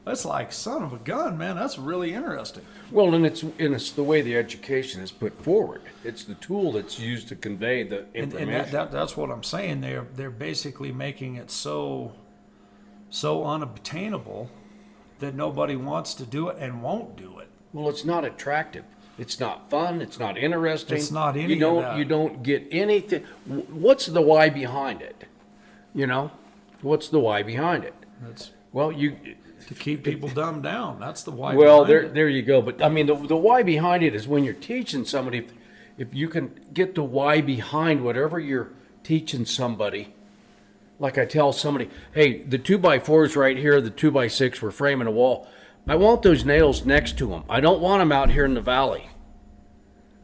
that's like son of a gun, man. That's really interesting. Well, and it's the way the education is put forward. It's the tool that's used to convey the information. And that's what I'm saying. They're basically making it so unobtainable that nobody wants to do it and won't do it. Well, it's not attractive. It's not fun. It's not interesting. It's not any you don't of that. You don't get anything. What's the why behind it? What's the why behind it? That's Well, to keep people dumbed down. That's the why. Well, behind it. there you go. But I mean, the why behind it is when you're teaching somebody, if you can get the why behind whatever you're teaching somebody. Like I tell somebody, hey, the 2x4s right here, the 2x6, we're framing a wall. I want those nails next to them. I don't want them out here in the valley.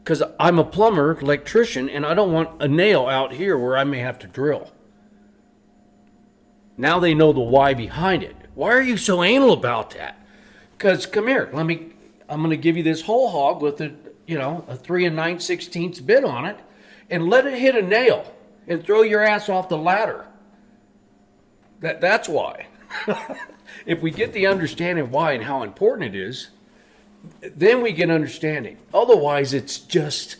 Because I'm a plumber, electrician, and I don't want a nail out here where I may have to drill. Now they know the why behind it. Why are you so anal about that? Because come here, I'm going to give you this whole hog with a 3 9/16 bit on it, and let it hit a nail and throw your ass off the ladder. That's why. If we get the understanding of why and how important it is, then we get understanding. Otherwise, it's just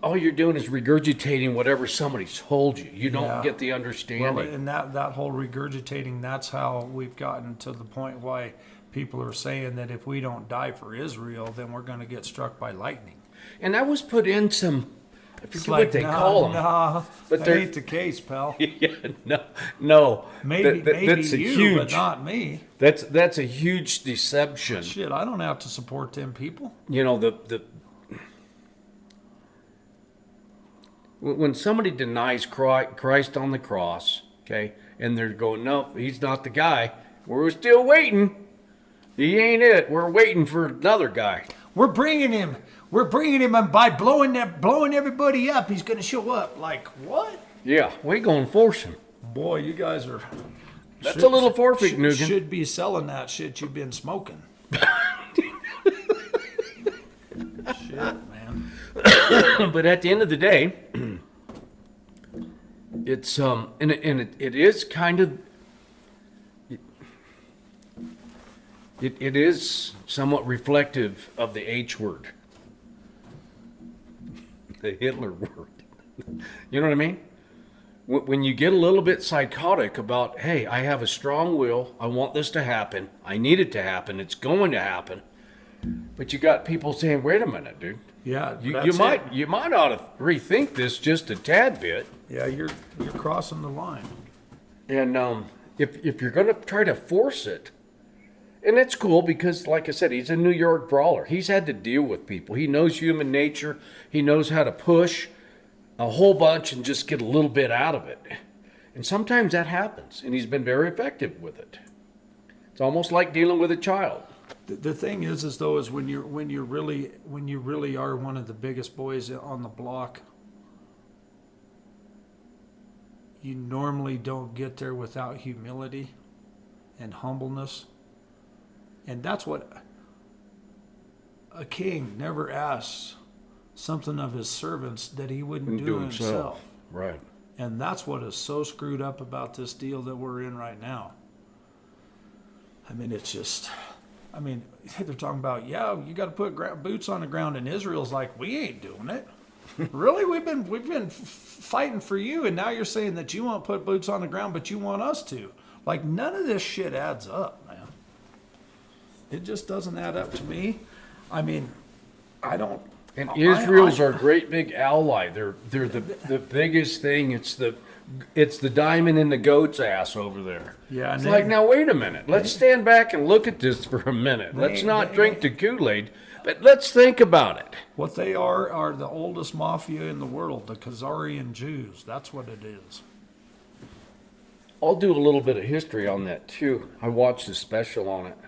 all you're doing is regurgitating whatever somebody's told you. You don't get the understanding. Well, and that whole regurgitating, that's how we've gotten to the point why people are saying that if we don't die for Israel, then we're going to get struck by lightning. And that was put in some, I forget It's what like, they call them. Nah, But that they're- ain't the case, pal. Yeah, no. Maybe That's a you, huge, but not me. That's a huge deception. Shit, I don't have to support them people. When somebody denies Christ on the cross, okay, and they're going, no, he's not the guy. We're still waiting. He ain't it. We're waiting for another guy. We're bringing him, and by blowing everybody up, he's going to show up. Like what? Yeah, we ain't gonna force him. Boy, you guys are. That's a little forfeit, Nugan. Should be selling that shit you've been smoking. Shit, man. But at the end of the day, it's it is kind of it is somewhat reflective of the H word, the Hitler word. You know what I mean? when you get a little bit psychotic about, hey, I have a strong will, I want this to happen, I need it to happen, it's going to happen, but you got people saying, wait a minute, dude. Yeah, You that's might it. you might ought to rethink this just a tad bit. Yeah, you're crossing the line. And if you're going to try to force it, and it's cool because, like I said, he's a New York brawler. He's had to deal with people. He knows human nature. He knows how to push a whole bunch and just get a little bit out of it. And sometimes that happens, and he's been very effective with it. It's almost like dealing with a child. The thing is though, is when you really are one of the biggest boys on the block, you normally don't get there without humility and humbleness. And that's what a king never asks something of his servants that he wouldn't do himself. Right. And that's what is so screwed up about this deal that we're in right now. I mean, it's just, I mean, they're talking about, yeah, you got to put boots on the ground, and Israel's like, we ain't doing it. Really? We've been fighting for you, and now you're saying that you won't put boots on the ground, but you want us to. Like, none of this shit adds up, man. It just doesn't add up to me. I mean, I don't. And Israel's our great big ally. They're the biggest thing. It's the diamond in the goat's ass over there. Yeah, it's like, now wait a minute. Let's stand back and look at this for a minute. Let's not drink the Kool-Aid, but let's think about it. What they are the oldest mafia in the world, the Khazarian Jews. That's what it is. I'll do a little bit of history on that too. I watched a special on it.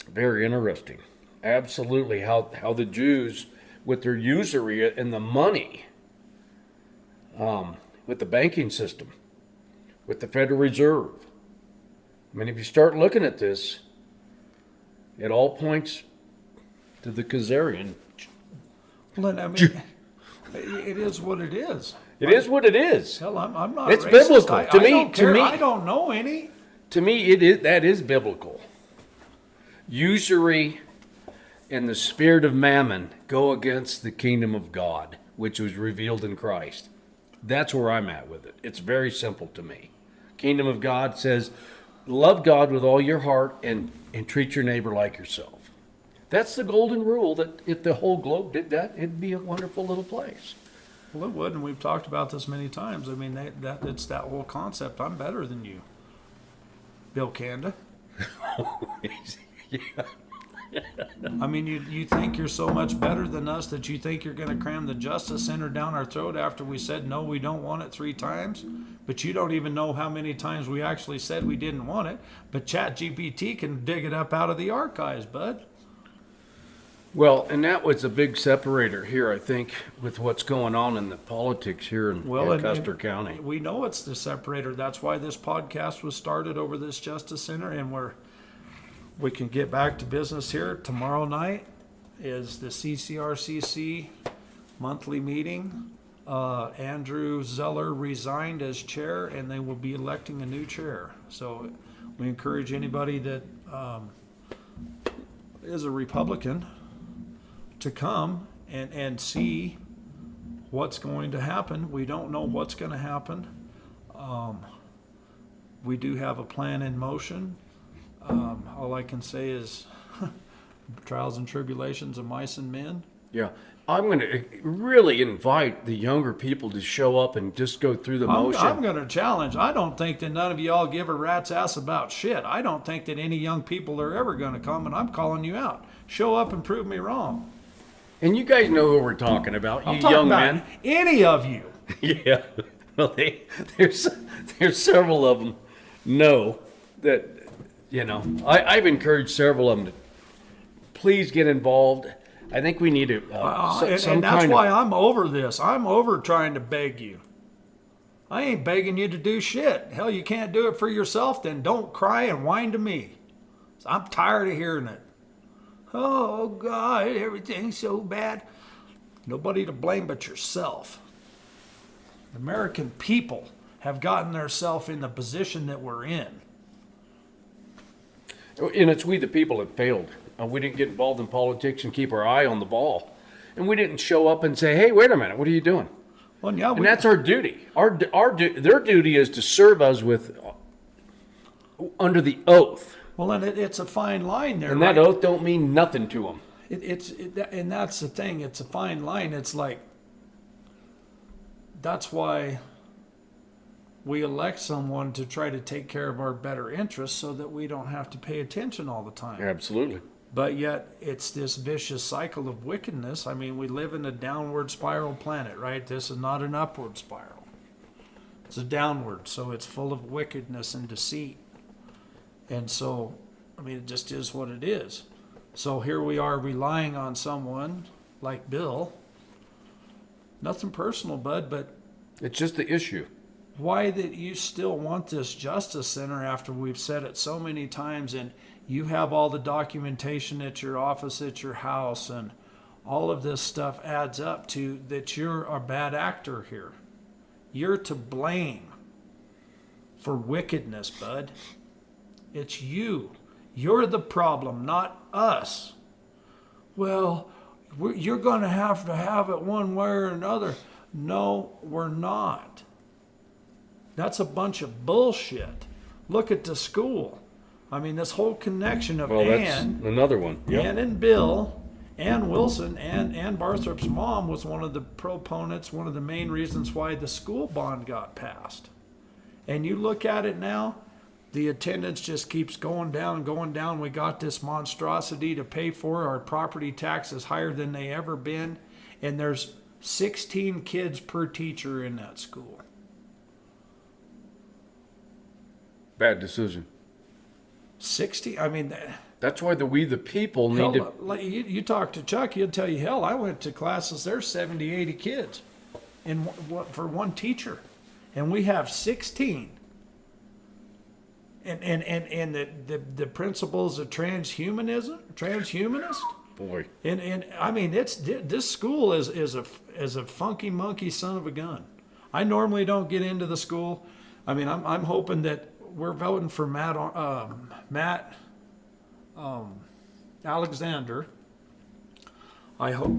Very interesting. Absolutely, how the Jews, with their usury and the money, with the banking system, with the Federal Reserve. I mean, if you start looking at this, it all points to the Khazarian. Well, I mean, it is what it is. It is what it is. Hell, I'm not. It's racist. biblical. I To me- don't to care. me- I don't know any. To me, that is biblical. Usury and the spirit of mammon go against the kingdom of God, which was revealed in Christ. That's where I'm at with it. It's very simple to me. Kingdom of God says, love God with all your heart and treat your neighbor like yourself. That's the golden rule that if the whole globe did that, it'd be a wonderful little place. Well, it would, and we've talked about this many times. I mean, it's that whole concept. I'm better than you, Bill Canda. Yeah. I mean, you think you're so much better than us that you think you're going to cram the Justice Center down our throat after we said, no, we don't want it 3 times? But you don't even know how many times we actually said we didn't want it. But ChatGPT can dig it up out of the archives, bud. Well, and that was a big separator here, I think, with what's going on in the politics here in Custer County. We know it's the separator. That's why this podcast was started over this Justice Center, and we can get back to business here. Tomorrow night is the CCRCC monthly meeting. Andrew Zeller resigned as chair, and they will be electing a new chair. So we encourage anybody that is a Republican to come and see what's going to happen. We don't know what's going to happen. We do have a plan in motion. All I can say is trials and tribulations of mice and men. Yeah. I'm going to really invite the younger people to show up and just go through the motion. I'm going to challenge. I don't think that none of y'all give a rat's ass about shit. I don't think that any young people are ever going to come, and I'm calling you out. Show up and prove me wrong. And you guys know who we're talking about, I'm you talking young about men. any of you. Yeah. Well, there's several of them know that, I've encouraged several of them to please get involved. I think we need to And that's why I'm over this. I'm over trying to beg you. I ain't begging you to do shit. Hell, you can't do it for yourself, then don't cry and whine to me. I'm tired of hearing it. Oh, God, everything's so bad. Nobody to blame but yourself. The American people have gotten themselves in the position that we're in. And it's we the people that failed. We didn't get involved in politics and keep our eye on the ball. And we didn't show up and say, hey, wait a minute, what are you doing? Well, yeah, And that's our duty. Their duty is to serve us with under the oath. well, and it's a fine line there, And right? that oath don't mean nothing to them. And that's the thing. It's a fine line. It's like, that's why we elect someone to try to take care of our better interests so that we don't have to pay attention all the time. Absolutely. But yet it's this vicious cycle of wickedness. I mean, we live in a downward spiral planet, right? This is not an upward spiral. It's a downward. So it's full of wickedness and deceit. And so, I mean, it just is what it is. So here we are relying on someone like Bill. Nothing personal, bud, but It's just the issue. why that you still want this justice center after we've said it so many times, and you have all the documentation at your office, at your house, and all of this stuff adds up to that you're a bad actor here. You're to blame for wickedness, bud. It's you. You're the problem, not us. Well, you're going to have it one way or another. No, we're not. That's a bunch of bullshit. Look at the school. I mean, this whole connection of Well, that's Ann another one. Yep. and Bill, Ann Wilson, and Ann Barthrup's mom was one of the proponents, one of the main reasons why the school bond got passed. And you look at it now, the attendance just keeps going down and going down. We got this monstrosity to pay for. Our property tax is higher than they ever been. And there's 16 kids per teacher in that school. Bad decision. 60? I mean, That's why we the people need hell, to. like, you talk to Chuck, he'll tell you, hell, I went to classes, there's 70, 80 kids for one teacher. And we have 16. And the principles of transhumanist. Boy. And I mean, this school is a funky monkey son of a gun. I normally don't get into the school. I mean, I'm hoping that we're voting for Matt Alexander. I hope.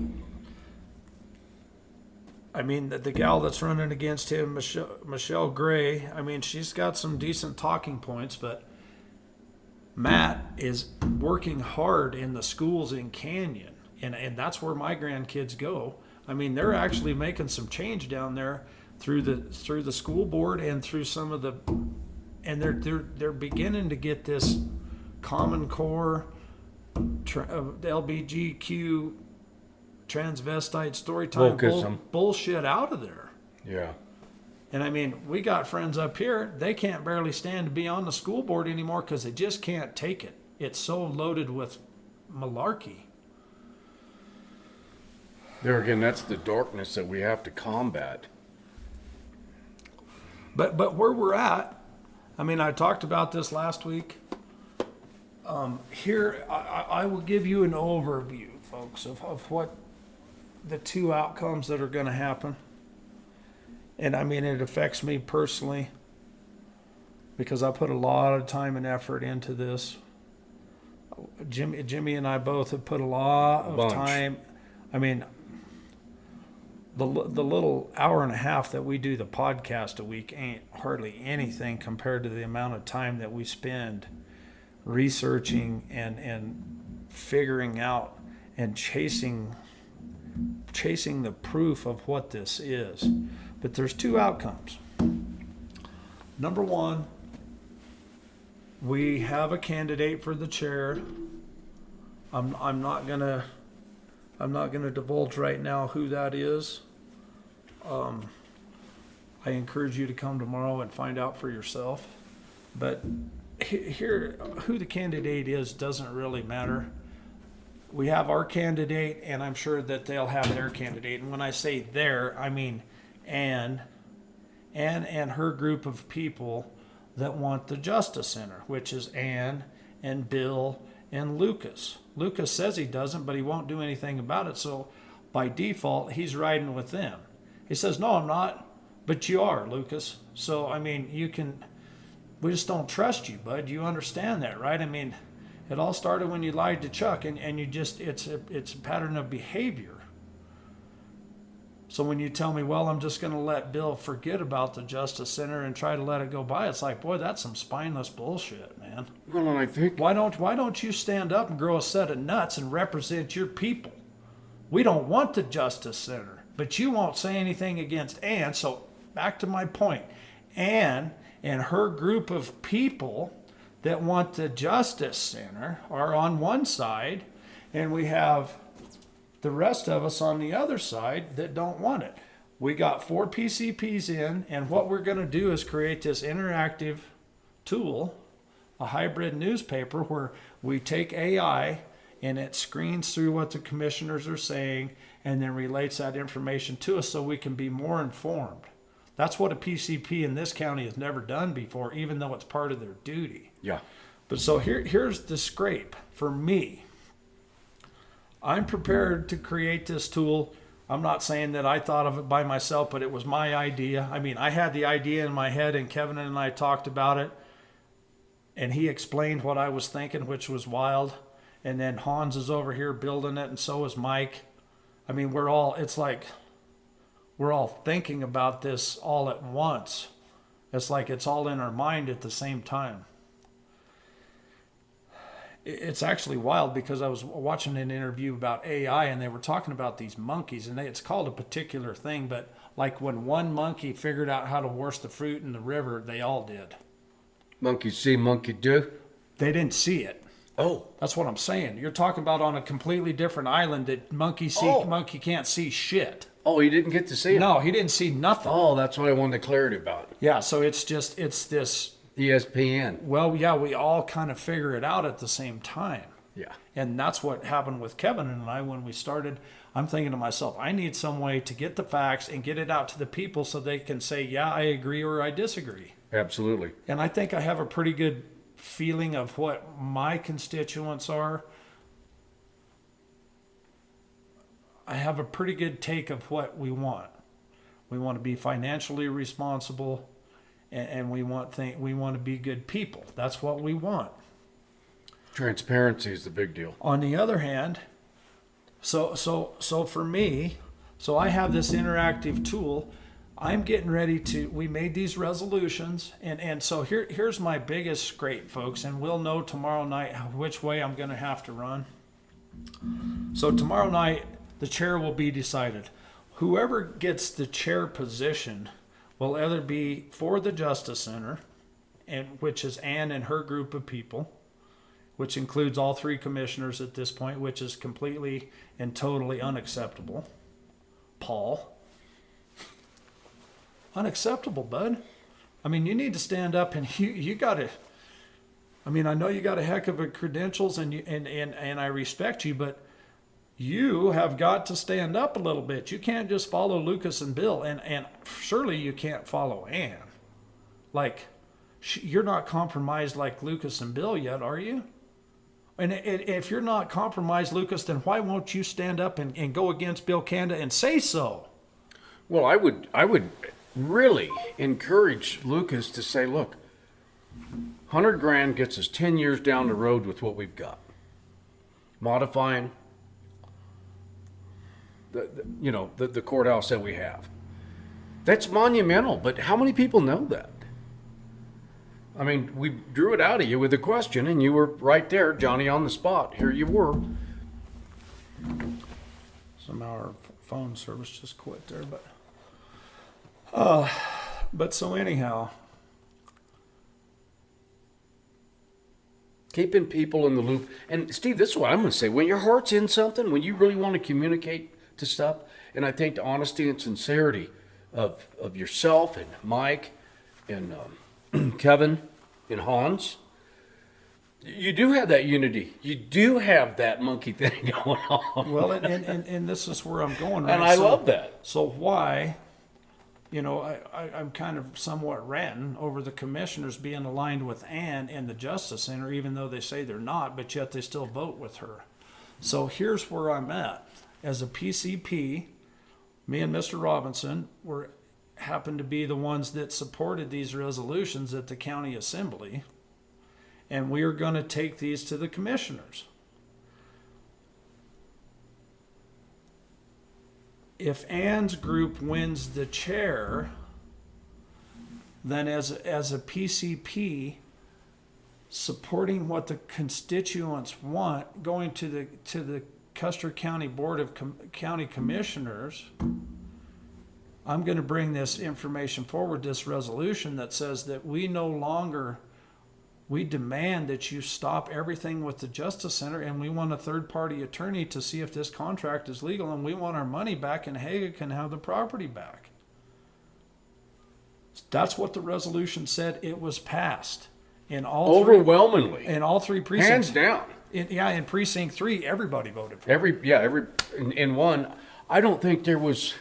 I mean, the gal that's running against him, Michelle Gray, I mean, she's got some decent talking points, but Matt is working hard in the schools in Canyon, and that's where my grandkids go. I mean, they're actually making some change down there through the school board and through some of the, and they're beginning to get this Common Core, LBGQ, transvestite story time bullshit out of there. Yeah. And I mean, we got friends up here, they can't barely stand to be on the school board anymore because they just can't take it. It's so loaded with malarkey. There again, that's the darkness that we have to combat. But where we're at, I mean, I talked about this last week. Here, I will give you an overview, folks, of what the two outcomes that are going to happen. And I mean, it affects me personally because I put a lot of time and effort into this. Jimmy and I both have put a lot of time. I mean, the little hour and a half that we do the podcast a week ain't hardly anything compared to the amount of time that we spend researching and figuring out and chasing the proof of what this is. But there's two outcomes. Number one, we have a candidate for the chair. I'm not gonna divulge right now who that is. I encourage you to come tomorrow and find out for yourself. But here, who the candidate is doesn't really matter. We have our candidate, and I'm sure that they'll have their candidate. And when I say their, I mean Ann and her group of people that want the Justice Center, which is Ann and Bill and Lucas. Lucas says he doesn't, but he won't do anything about it. So by default, he's riding with them. He says, no, I'm not, but you are, Lucas. So, I mean, we just don't trust you, bud. You understand that, right? I mean, it all started when you lied to Chuck, and you just, it's a pattern of behavior. So when you tell me, well, I'm just going to let Bill forget about the Justice Center and try to let it go by, it's like, boy, that's some spineless bullshit, man. Well, and I think Why don't you stand up and grow a set of nuts and represent your people? We don't want the Justice Center, but you won't say anything against Ann. So back to my point, Ann and her group of people that want the Justice Center are on one side, and we have the rest of us on the other side that don't want it. We got 4 PCPs in, and what we're going to do is create this interactive tool, a hybrid newspaper, where we take AI and it screens through what the commissioners are saying and then relates that information to us so we can be more informed. That's what a PCP in this county has never done before, even though it's part of their duty. yeah. But so here's the scrape for me. I'm prepared to create this tool. I'm not saying that I thought of it by myself, but it was my idea. I mean, I had the idea in my head, and Kevin and I talked about it, and he explained what I was thinking, which was wild. And then Hans is over here building it, and so is Mike. I mean, it's like we're all thinking about this all at once. It's like it's all in our mind at the same time. It's actually wild because I was watching an interview about AI, and they were talking about these monkeys, and it's called a particular thing, but like when one monkey figured out how to wash the fruit in the river, they all did. Monkey see, monkey do. They didn't see it. Oh, That's what I'm saying. You're talking about on a completely different island that monkey can't see shit. oh, he didn't get to see it. No, he didn't see nothing. Oh, that's what I wanted clarity about. Yeah, so it's this, ESPN. well, yeah, we all kind of figure it out at the same time. Yeah. And that's what happened with Kevin and I when we started. I'm thinking to myself, I need some way to get the facts and get it out to the people so they can say, yeah, I agree or I disagree. Absolutely. And I think I have a pretty good feeling of what my constituents are. I have a pretty good take of what we want. We want to be financially responsible, and we want to be good people. That's what we want. Transparency is the big deal. On the other hand, so for me, so I have this interactive tool. I'm getting ready to, we made these resolutions, and so here's my biggest scrape, folks, and we'll know tomorrow night which way I'm going to have to run. So tomorrow night, the chair will be decided. Whoever gets the chair position will either be for the Justice Center, and which is Ann and her group of people, which includes all 3 commissioners at this point, which is completely and totally unacceptable. Paul. Unacceptable, bud. I mean, you need to stand up, and you got to. I mean, I know you got a heck of a credentials, and I respect you, but you have got to stand up a little bit. You can't just follow Lucas and Bill, and surely you can't follow Ann. Like, you're not compromised like Lucas and Bill yet, are you? And if you're not compromised, Lucas, then why won't you stand up and go against Bill Kanda and say so? Well, I would really encourage Lucas to say, look, 100 grand gets us 10 years down the road with what we've got. Modifying the courthouse that we have. That's monumental, but how many people know that? I mean, we drew it out of you with a question, and you were right there, Johnny, on the spot. Here you were. Somehow our phone service just quit there, but so anyhow. Keeping people in the loop. And Steve, this is what I'm going to say. When your heart's in something, when you really want to communicate to stuff, and I think the honesty and sincerity of yourself and Mike and Kevin and Hans, you do have that unity. You do have that monkey thing going on. Well, and this is where I'm going, right? And I love that. So why, I'm kind of somewhat ranting over the commissioners being aligned with Ann and the Justice Center, even though they say they're not, but yet they still vote with her. So here's where I'm at. As a PCP, me and Mr. Robinson happened to be the ones that supported these resolutions at the county assembly, and we are going to take these to the commissioners. if Ann's group wins the chair, then as a PCP, supporting what the constituents want, going to the Custer County Board of County Commissioners, I'm going to bring this information forward, this resolution that says that we demand that you stop everything with the Justice Center, and we want a third-party attorney to see if this contract is legal, and we want our money back, and Haga can have the property back. That's what the resolution said. It was passed in all Overwhelmingly. in all three precincts. Hands down. In precinct 3, everybody voted for it. In one, I don't think there was,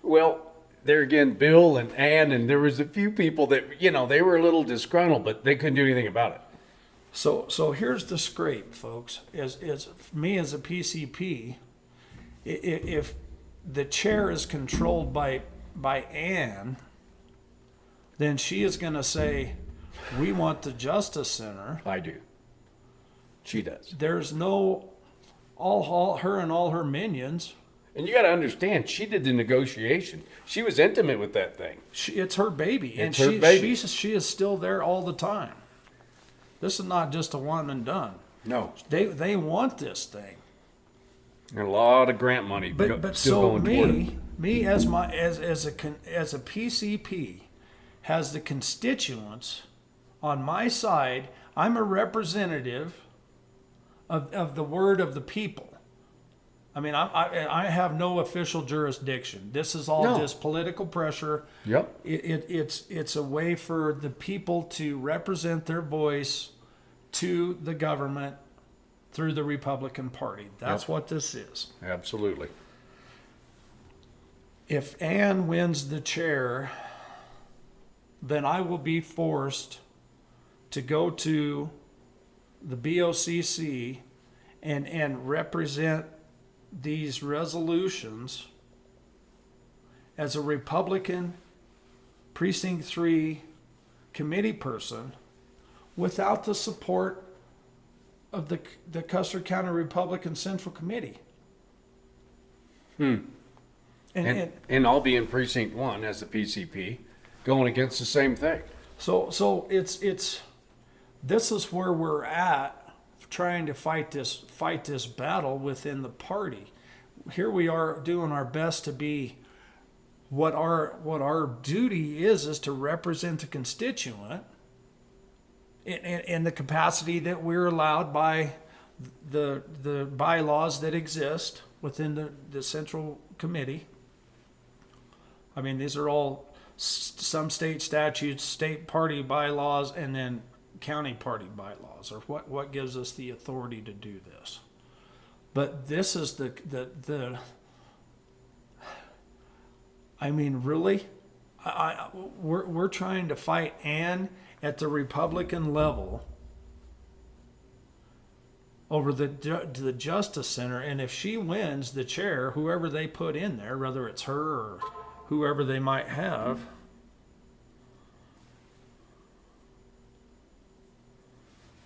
well, there again, Bill and Ann, and there was a few people that, they were a little disgruntled, but they couldn't do anything about it. So here's the scrape, folks. As me as a PCP, if the chair is controlled by Ann, then she is going to say, we want the Justice Center. I do. She does. There's no, all her and all her minions. And you got to understand, she did the negotiation. She was intimate with that thing. It's her baby. It's her baby. She is still there all the time. This is not just a one and done. No. They want this thing. And a lot of grant money But still so going toward it. me as a PCP has the constituents on my side. I'm a representative of the word of the people. I mean, I have no official jurisdiction. This is all just political pressure. Yep. It's a way for the people to represent their voice to the government through the Republican Party. That's what this is. Absolutely. If Ann wins the chair, then I will be forced to go to the BOCC and represent these resolutions as a Republican Precinct 3 committee person without the support of the Custer County Republican Central Committee. And I'll be in Precinct 1 as a PCP going against the same thing. So it's this is where we're at, trying to fight this battle within the party. Here we are doing our best to be what our duty is to represent the constituent in the capacity that we're allowed by the bylaws that exist within the central committee. I mean, these are all some state statutes, state party bylaws, and then county party bylaws, or what gives us the authority to do this. But this is the I mean, really, we're trying to fight Ann at the Republican level over the Justice Center, and if she wins the chair, whoever they put in there, whether it's her or whoever they might have,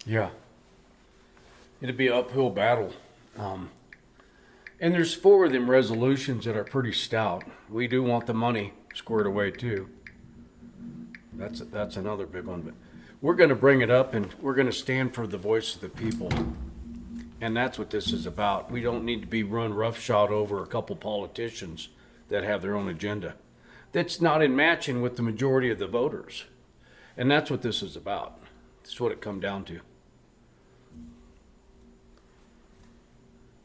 yeah, it'd be an uphill battle. And there's 4 of them resolutions that are pretty stout. We do want the money squared away too. That's another big one. But we're going to bring it up, and we're going to stand for the voice of the people. And that's what this is about. We don't need to be run roughshod over a couple politicians that have their own agenda that's not in matching with the majority of the voters. And that's what this is about. That's what it come down to.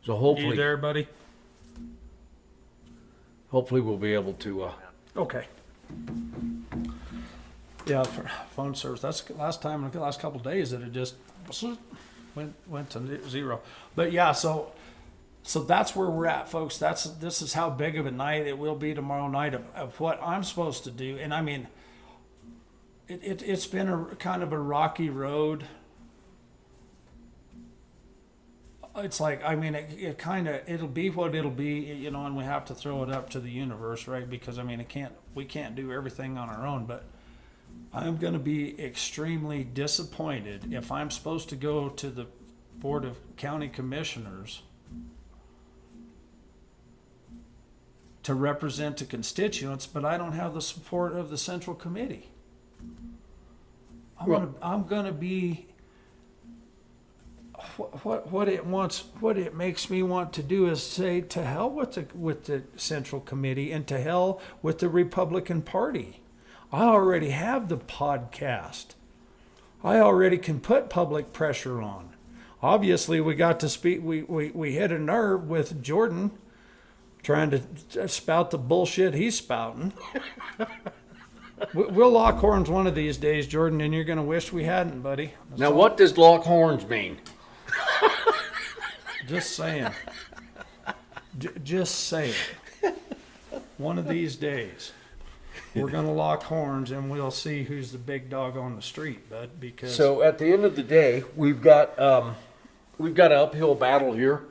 So hopefully, you there, buddy? Hopefully we'll be able to. Okay. Yeah, for phone service. That's the last time, the last couple of days that it just went to zero. But yeah, so that's where we're at, folks. This is how big of a night it will be tomorrow night of what I'm supposed to do. And I mean, it's been a kind of a rocky road. It's like, I mean, it'll be what it'll be, and we have to throw it up to the universe, right? Because I mean, we can't do everything on our own, but I'm going to be extremely disappointed if I'm supposed to go to the Board of County Commissioners to represent the constituents, but I don't have the support of the central committee. I'm gonna be what it makes me want to do is say to hell with the central committee and to hell with the Republican Party. I already have the podcast. I already can put public pressure on. Obviously, we got to speak. We hit a nerve with Jordan trying to spout the bullshit he's spouting. We'll lock horns one of these days, Jordan, and you're going to wish we hadn't, buddy. Now, what does lock horns mean? Just saying. Just saying. One of these days, we're going to lock horns and we'll see who's the big dog on the street, bud. Because so at the end of the day, we've got an uphill battle here.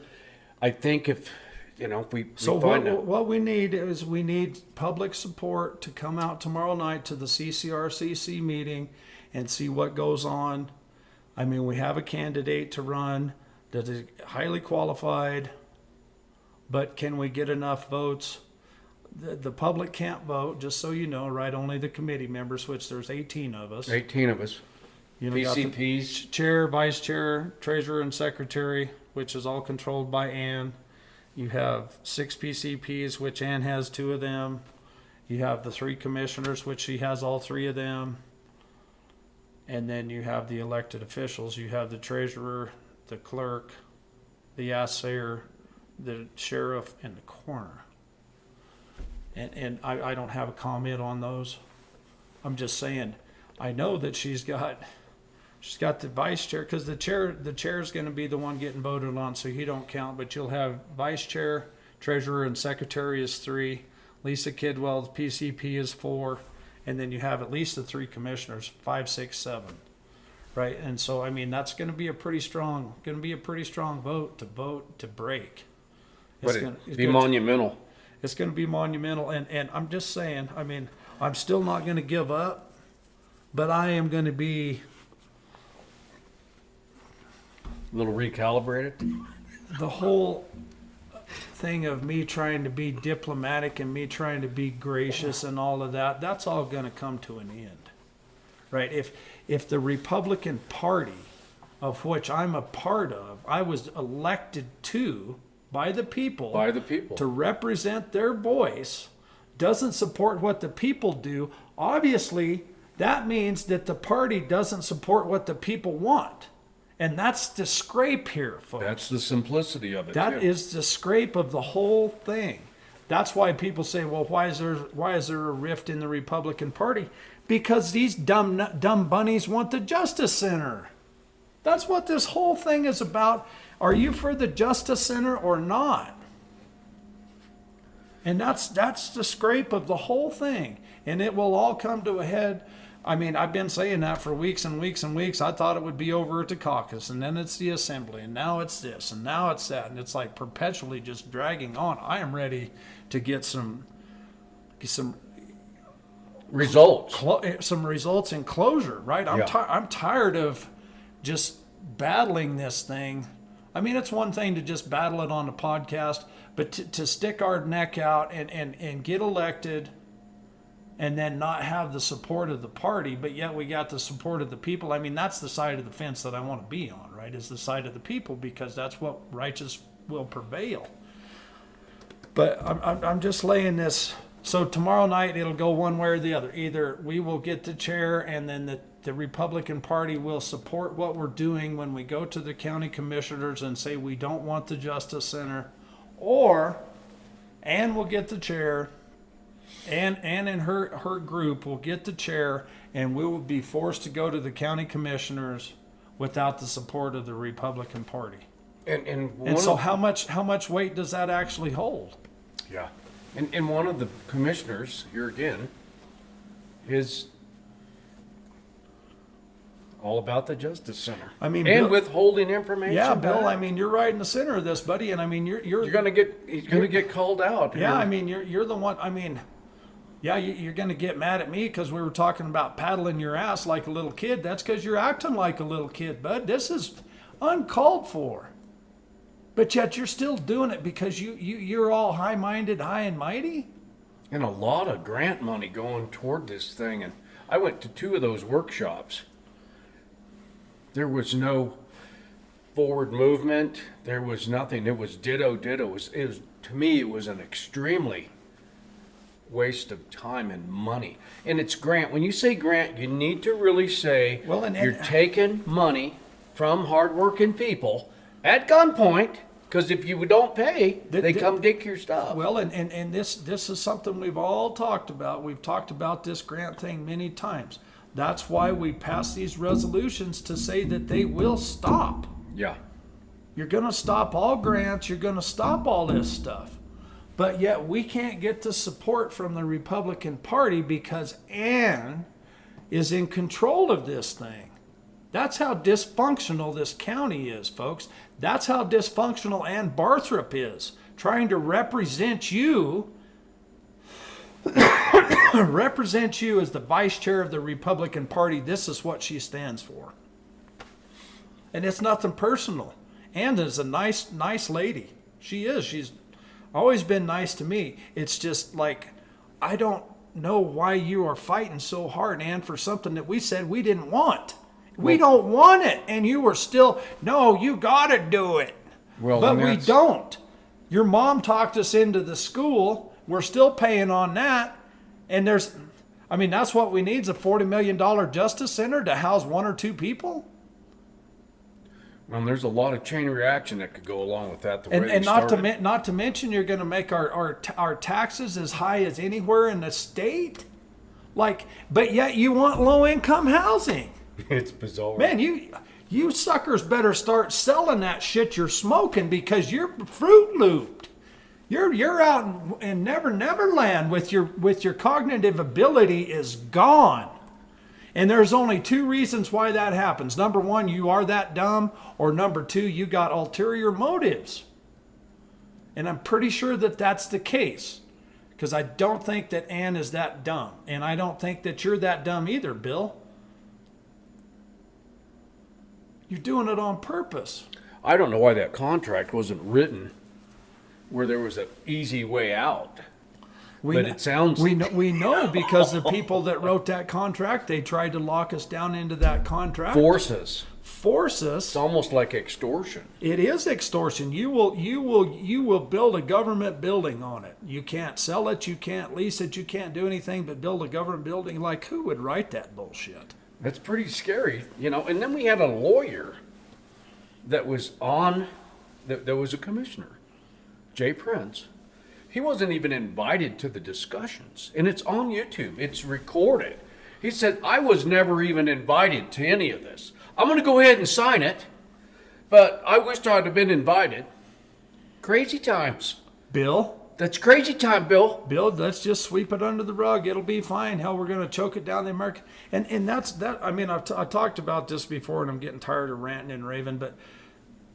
I think if we find out. What we need is we need public support to come out tomorrow night to the CCRCC meeting and see what goes on. I mean, we have a candidate to run that is highly qualified, but can we get enough votes? The public can't vote, just so you know, right? Only the committee members, which there's 18 of us. 18 of us. You know, got the PCPs. chair, vice chair, treasurer, and secretary, which is all controlled by Ann. You have 6 PCPs, which Ann has 2 of them. You have the 3 commissioners, which she has all 3 of them. And then you have the elected officials. You have the treasurer, the clerk, the assayer, the sheriff, and the coroner. And I don't have a comment on those. I'm just saying, I know that she's got the vice chair, because the chair is going to be the one getting voted on, so he don't count. But you'll have vice chair, treasurer, and secretary is 3. Lisa Kidwell, PCP, is 4, and then you have at least the 3 commissioners, 5, 6, 7, right? And so I mean that's going to be a pretty strong vote to break. But it'd be monumental. It's going to be monumental, and I'm just saying. I mean, I'm still not going to give up, but I am going to be A little recalibrated. the whole thing of me trying to be diplomatic and me trying to be gracious and all of that, that's all going to come to an end, right? If the Republican Party, of which I'm a part of, I was elected to by the people to represent their voice, doesn't support what the people do, obviously that means that the party doesn't support what the people want. And that's the scrape here, folks. That's the simplicity of it. That is the scrape of the whole thing. That's why people say, well, why is there a rift in the Republican Party? Because these dumb bunnies want the Justice Center. That's what this whole thing is about. Are you for the Justice Center or not? And that's the scrape of the whole thing. And it will all come to a head. I mean, I've been saying that for weeks and weeks and weeks. I thought it would be over at the caucus, and then it's the assembly, and now it's this, and now it's that, and it's like perpetually just dragging on. I am ready to get some results. Some results in closure, right? I'm tired of just battling this thing. I mean, it's one thing to just battle it on the podcast, but to stick our neck out and get elected and then not have the support of the party, but yet we got the support of the people. I mean, that's the side of the fence that I want to be on, right? Is the side of the people, because that's what righteous will prevail. But I'm just laying this. So tomorrow night it'll go one way or the other. Either we will get the chair, and then the Republican Party will support what we're doing when we go to the county commissioners and say we don't want the Justice Center, or Ann will get the chair. Ann and her group will get the chair, and we will be forced to go to the county commissioners without the support of the Republican Party. And so how much weight does that actually hold? Yeah. And one of the commissioners, here again, is all about the Justice Center. I mean, and Bill, withholding information. Yeah, Bill. back. I mean, you're right in the center of this, buddy. And I mean, he's gonna get called out. Yeah, I mean, you're the one. I mean, yeah, you're gonna get mad at me because we were talking about paddling your ass like a little kid. That's because you're acting like a little kid, bud. This is uncalled for. But yet you're still doing it because you're all high-minded, high and mighty? And a lot of grant money going toward this thing. And I went to 2 of those workshops. There was no forward movement. There was nothing. It was ditto. It was to me, it was an extremely waste of time and money. And it's grant. When you say grant, you need to really say you're taking money from hardworking people at gunpoint, because if you don't pay, they come take your stuff. Well, and this is something we've all talked about. We've talked about this grant thing many times. That's why we pass these resolutions to say that they will stop. Yeah. You're going to stop all grants. You're going to stop all this stuff. But yet we can't get the support from the Republican Party because Ann is in control of this thing. That's how dysfunctional this county is, folks. That's how dysfunctional Ann Barthrop is, trying to represent you represent you as the vice chair of the Republican Party. This is what she stands for. And it's nothing personal. Ann is a nice lady. She is. She's always been nice to me. It's just like, I don't know why you are fighting so hard, Ann, for something that we said we didn't want. We don't want it. And you were still, no, you got to do it. Well, but we don't. Your mom talked us into the school. We're still paying on that. And that's what we need is a $40 million justice center to house 1 or 2 people. Well, there's a lot of chain reaction that could go along with that. Not to mention, you're going to make our taxes as high as anywhere in the state. But yet you want low income housing. It's bizarre. Man, you suckers better start selling that shit you're smoking because you're Fruit Looped. You're out in Never Land with your cognitive ability is gone. And there's only 2 reasons why that happens. Number 1, you are that dumb, or number 2, you got ulterior motives. And I'm pretty sure that that's the case, because I don't think that Ann is that dumb, and I don't think that you're that dumb either, Bill. You're doing it on purpose. I don't know why that contract wasn't written where there was an easy way out. It sounds... We know because the people that wrote that contract, they tried to lock us down into that contract. Force us. It's almost like extortion. It is extortion. You will build a government building on it. You can't sell it. You can't lease it. You can't do anything but build a government building. Like, who would write that bullshit? That's pretty scary, And then we had a lawyer that was there was a commissioner, Jay Prince. He wasn't even invited to the discussions, and it's on YouTube. It's recorded. He said, I was never even invited to any of this. I'm going to go ahead and sign it, but I wished I'd have been invited. Crazy times. Bill? That's crazy time, Bill. Bill, let's just sweep it under the rug. It'll be fine. Hell, we're going to choke it down the American. And that's that. I mean, I've talked about this before, and I'm getting tired of ranting and raving, but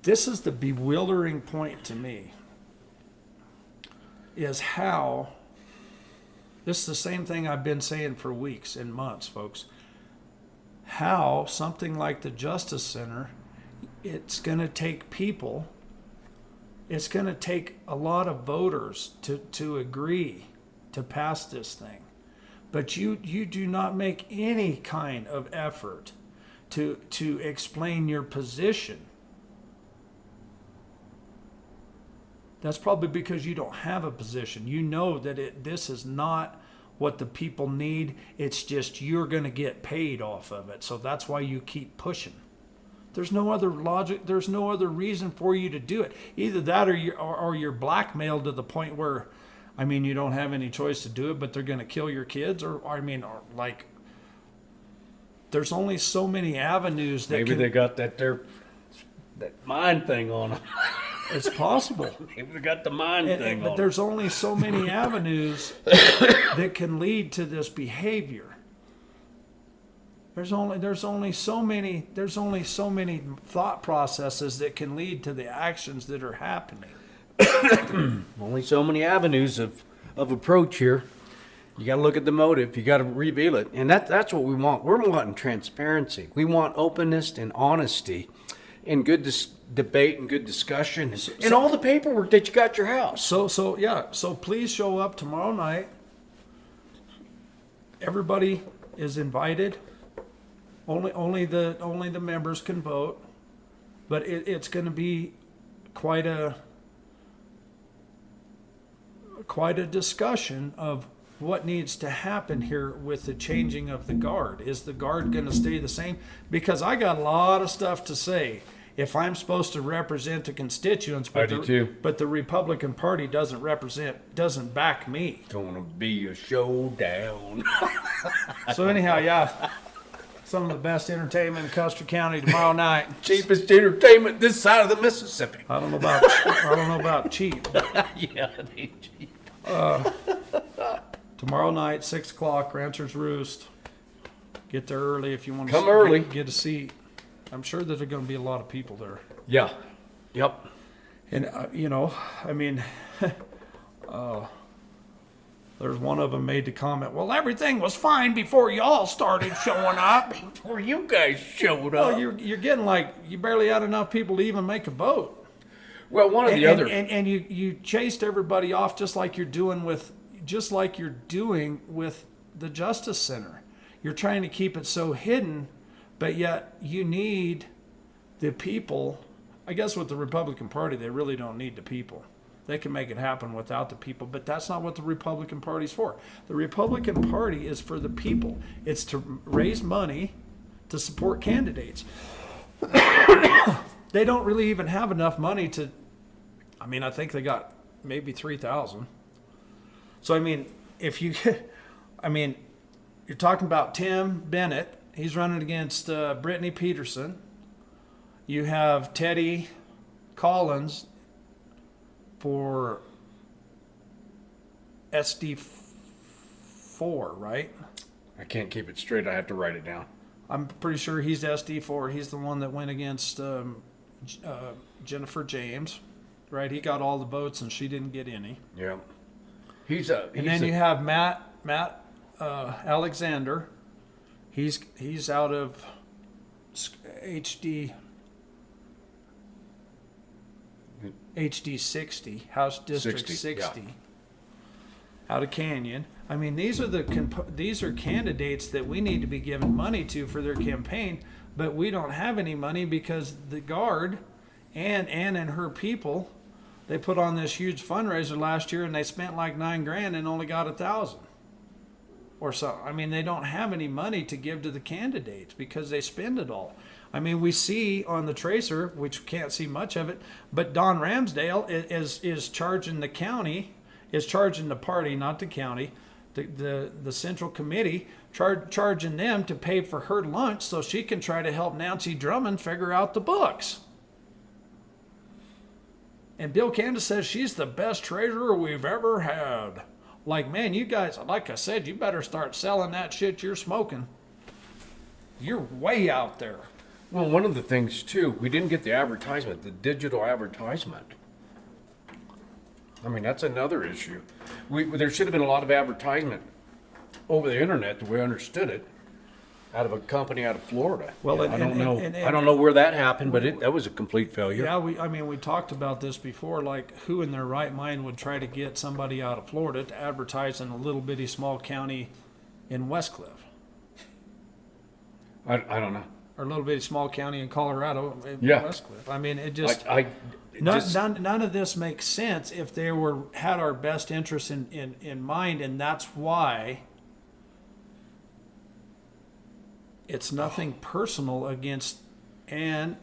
this is the bewildering point to me. Is how, this is the same thing I've been saying for weeks and months, folks, how something like the Justice Center, it's going to take people, it's going to take a lot of voters to agree to pass this thing. But you do not make any kind of effort to explain your position. That's probably because you don't have a position. You know that this is not what the people need. It's just you're going to get paid off of it. So that's why you keep pushing. There's no other logic. There's no other reason for you to do it. Either that or you're blackmailed to the point where, you don't have any choice to do it, but they're going to kill your kids. There's only so many avenues that Maybe they got that mind thing on them. It's possible. Maybe they got the mind thing on them. But there's only so many avenues that can lead to this behavior. There's only so many thought processes that can lead to the actions that are happening. Only so many avenues of approach here. You got to look at the motive. You got to reveal it, and that's what we want. We're wanting transparency. We want openness and honesty. and good debate and good discussion and all the paperwork that you got at your house. So yeah. So please show up tomorrow night. Everybody is invited. Only the members can vote, but it's going to be quite a discussion of what needs to happen here with the changing of the guard. Is the guard going to stay the same? Because I got a lot of stuff to say if I'm supposed to represent the constituents, but I do too. But the Republican Party doesn't back me. It's gonna be a showdown. So anyhow, yeah, some of the best entertainment in Custer County tomorrow night. Cheapest entertainment this side of the Mississippi. I don't know about cheap. Yeah, they cheap. Tomorrow night, 6 o'clock, Rancher's Roost. Get there early if you want to Come early. Get a seat. I'm sure that there are going to be a lot of people there. Yeah. Yep. And, I mean, there's one of them made the comment, well, everything was fine before y'all started showing up. Before you guys showed Well, up. you're getting like, you barely had enough people to even make a vote. Well, one of the other. And you chased everybody off just like you're doing with the Justice Center. You're trying to keep it so hidden, but yet you need the people. I guess with the Republican Party, they really don't need the people. They can make it happen without the people, but that's not what the Republican Party's for. The Republican Party is for the people. It's to raise money to support candidates. They don't really even have enough money to, I think they got maybe 3,000. So, you're talking about Tim Bennett. He's running against Brittany Peterson. You have Teddy Collins for SD4, right? I can't keep it straight. I have to write it down. I'm pretty sure he's SD4. He's the one that went against Jennifer James, right? He got all the votes and she didn't get any. Yeah. You have Matt Alexander. He's out of HD 60, House District 60. Yeah. Out of Canyon. These are candidates that we need to be giving money to for their campaign, but we don't have any money because the Guard and Ann and her people, they put on this huge fundraiser last year and they spent like $9,000 and only got 1,000 or so. They don't have any money to give to the candidates because they spend it all. We see on the tracer, which we can't see much of it, but Don Ramsdale is charging the county, is charging the party, not the county, the Central Committee, charging them to pay for her lunch so she can try to help Nancy Drummond figure out the books. And Bill Candace says she's the best treasurer we've ever had. Like, man, you guys, like I said, you better start selling that shit you're smoking. You're way out there. Well, one of the things, too, we didn't get the advertisement, the digital advertisement. That's another issue. There should have been a lot of advertisement over the internet, the way I understood it, out of a company out of Florida. Well, I don't know. I don't know where that happened, but that was a complete failure. Yeah, we talked about this before. Like, who in their right mind would try to get somebody out of Florida to advertise in a little bitty small county in Westcliff? I don't know. Or a little bitty small county in Colorado in Westcliff. It just none of this makes sense if they had our best interests in mind, and that's why. It's nothing personal against Ann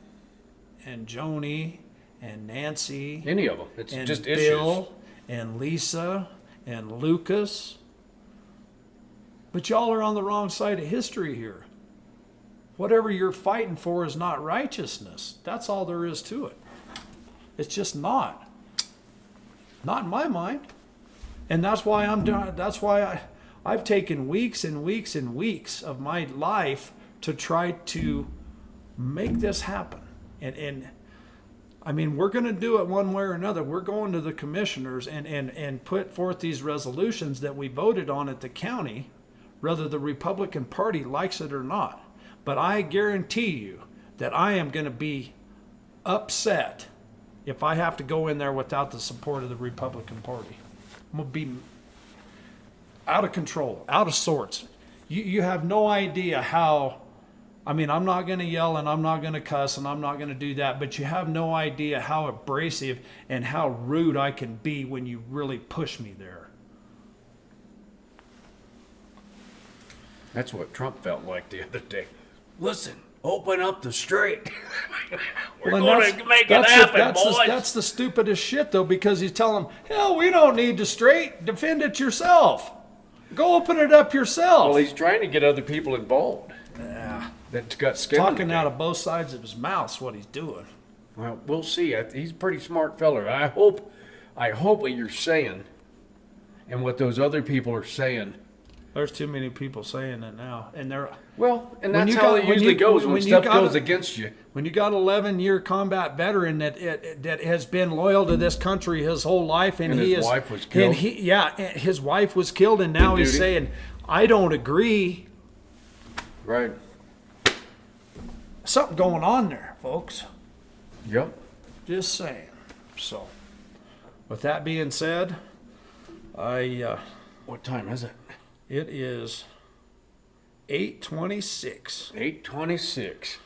and Joni and Nancy. Any of them. It's just Bill issues. And Lisa and Lucas. But y'all are on the wrong side of history here. Whatever you're fighting for is not righteousness. That's all there is to it. It's just not. Not in my mind. And that's why I've taken weeks and weeks and weeks of my life to try to make this happen. And we're going to do it one way or another. We're going to the commissioners and put forth these resolutions that we voted on at the county, whether the Republican Party likes it or not. But I guarantee you that I am going to be upset if I have to go in there without the support of the Republican Party. I'm going to be out of control, out of sorts. You have no idea how, I mean, I'm not going to yell and I'm not going to cuss and I'm not going to do that, but you have no idea how abrasive and how rude I can be when you really push me there. That's what Trump felt like the other day. Listen, open up the strait. We're Well, going to make it happen, boys. That's the stupidest shit, though, because he's telling them, hell, we don't need the strait. Defend it yourself. Go open it up yourself. Well, he's trying to get other people involved. Yeah. That's got skin in the Talking game. out of both sides of his mouth is what he's doing. Well, we'll see. He's a pretty smart feller. I hope what you're saying and what those other people are saying. There's too many people saying it now, and they're Well, and When that's you how got- it when usually you- goes when when you stuff got goes a- against you. when you got an 11-year combat veteran that has been loyal to this country his whole life, and, And he his is, wife was killed. and his wife was killed, and now In he's duty. saying, I don't agree. Right. Something going on there, folks. Yep. Just saying. So, with that being said, What time is it? it is 8:26. 8:26.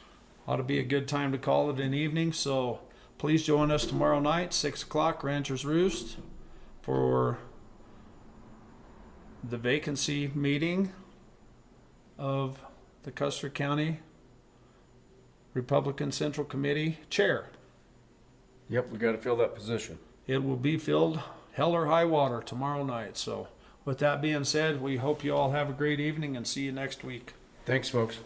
Ought to be a good time to call it an evening. So please join us tomorrow night, 6 o'clock, Rancher's Roost, for the vacancy meeting of the Custer County Republican Central Committee Chair. Yep, we got to fill that position. It will be filled hell or high water tomorrow night. So with that being said, we hope you all have a great evening and see you next week. Thanks, folks.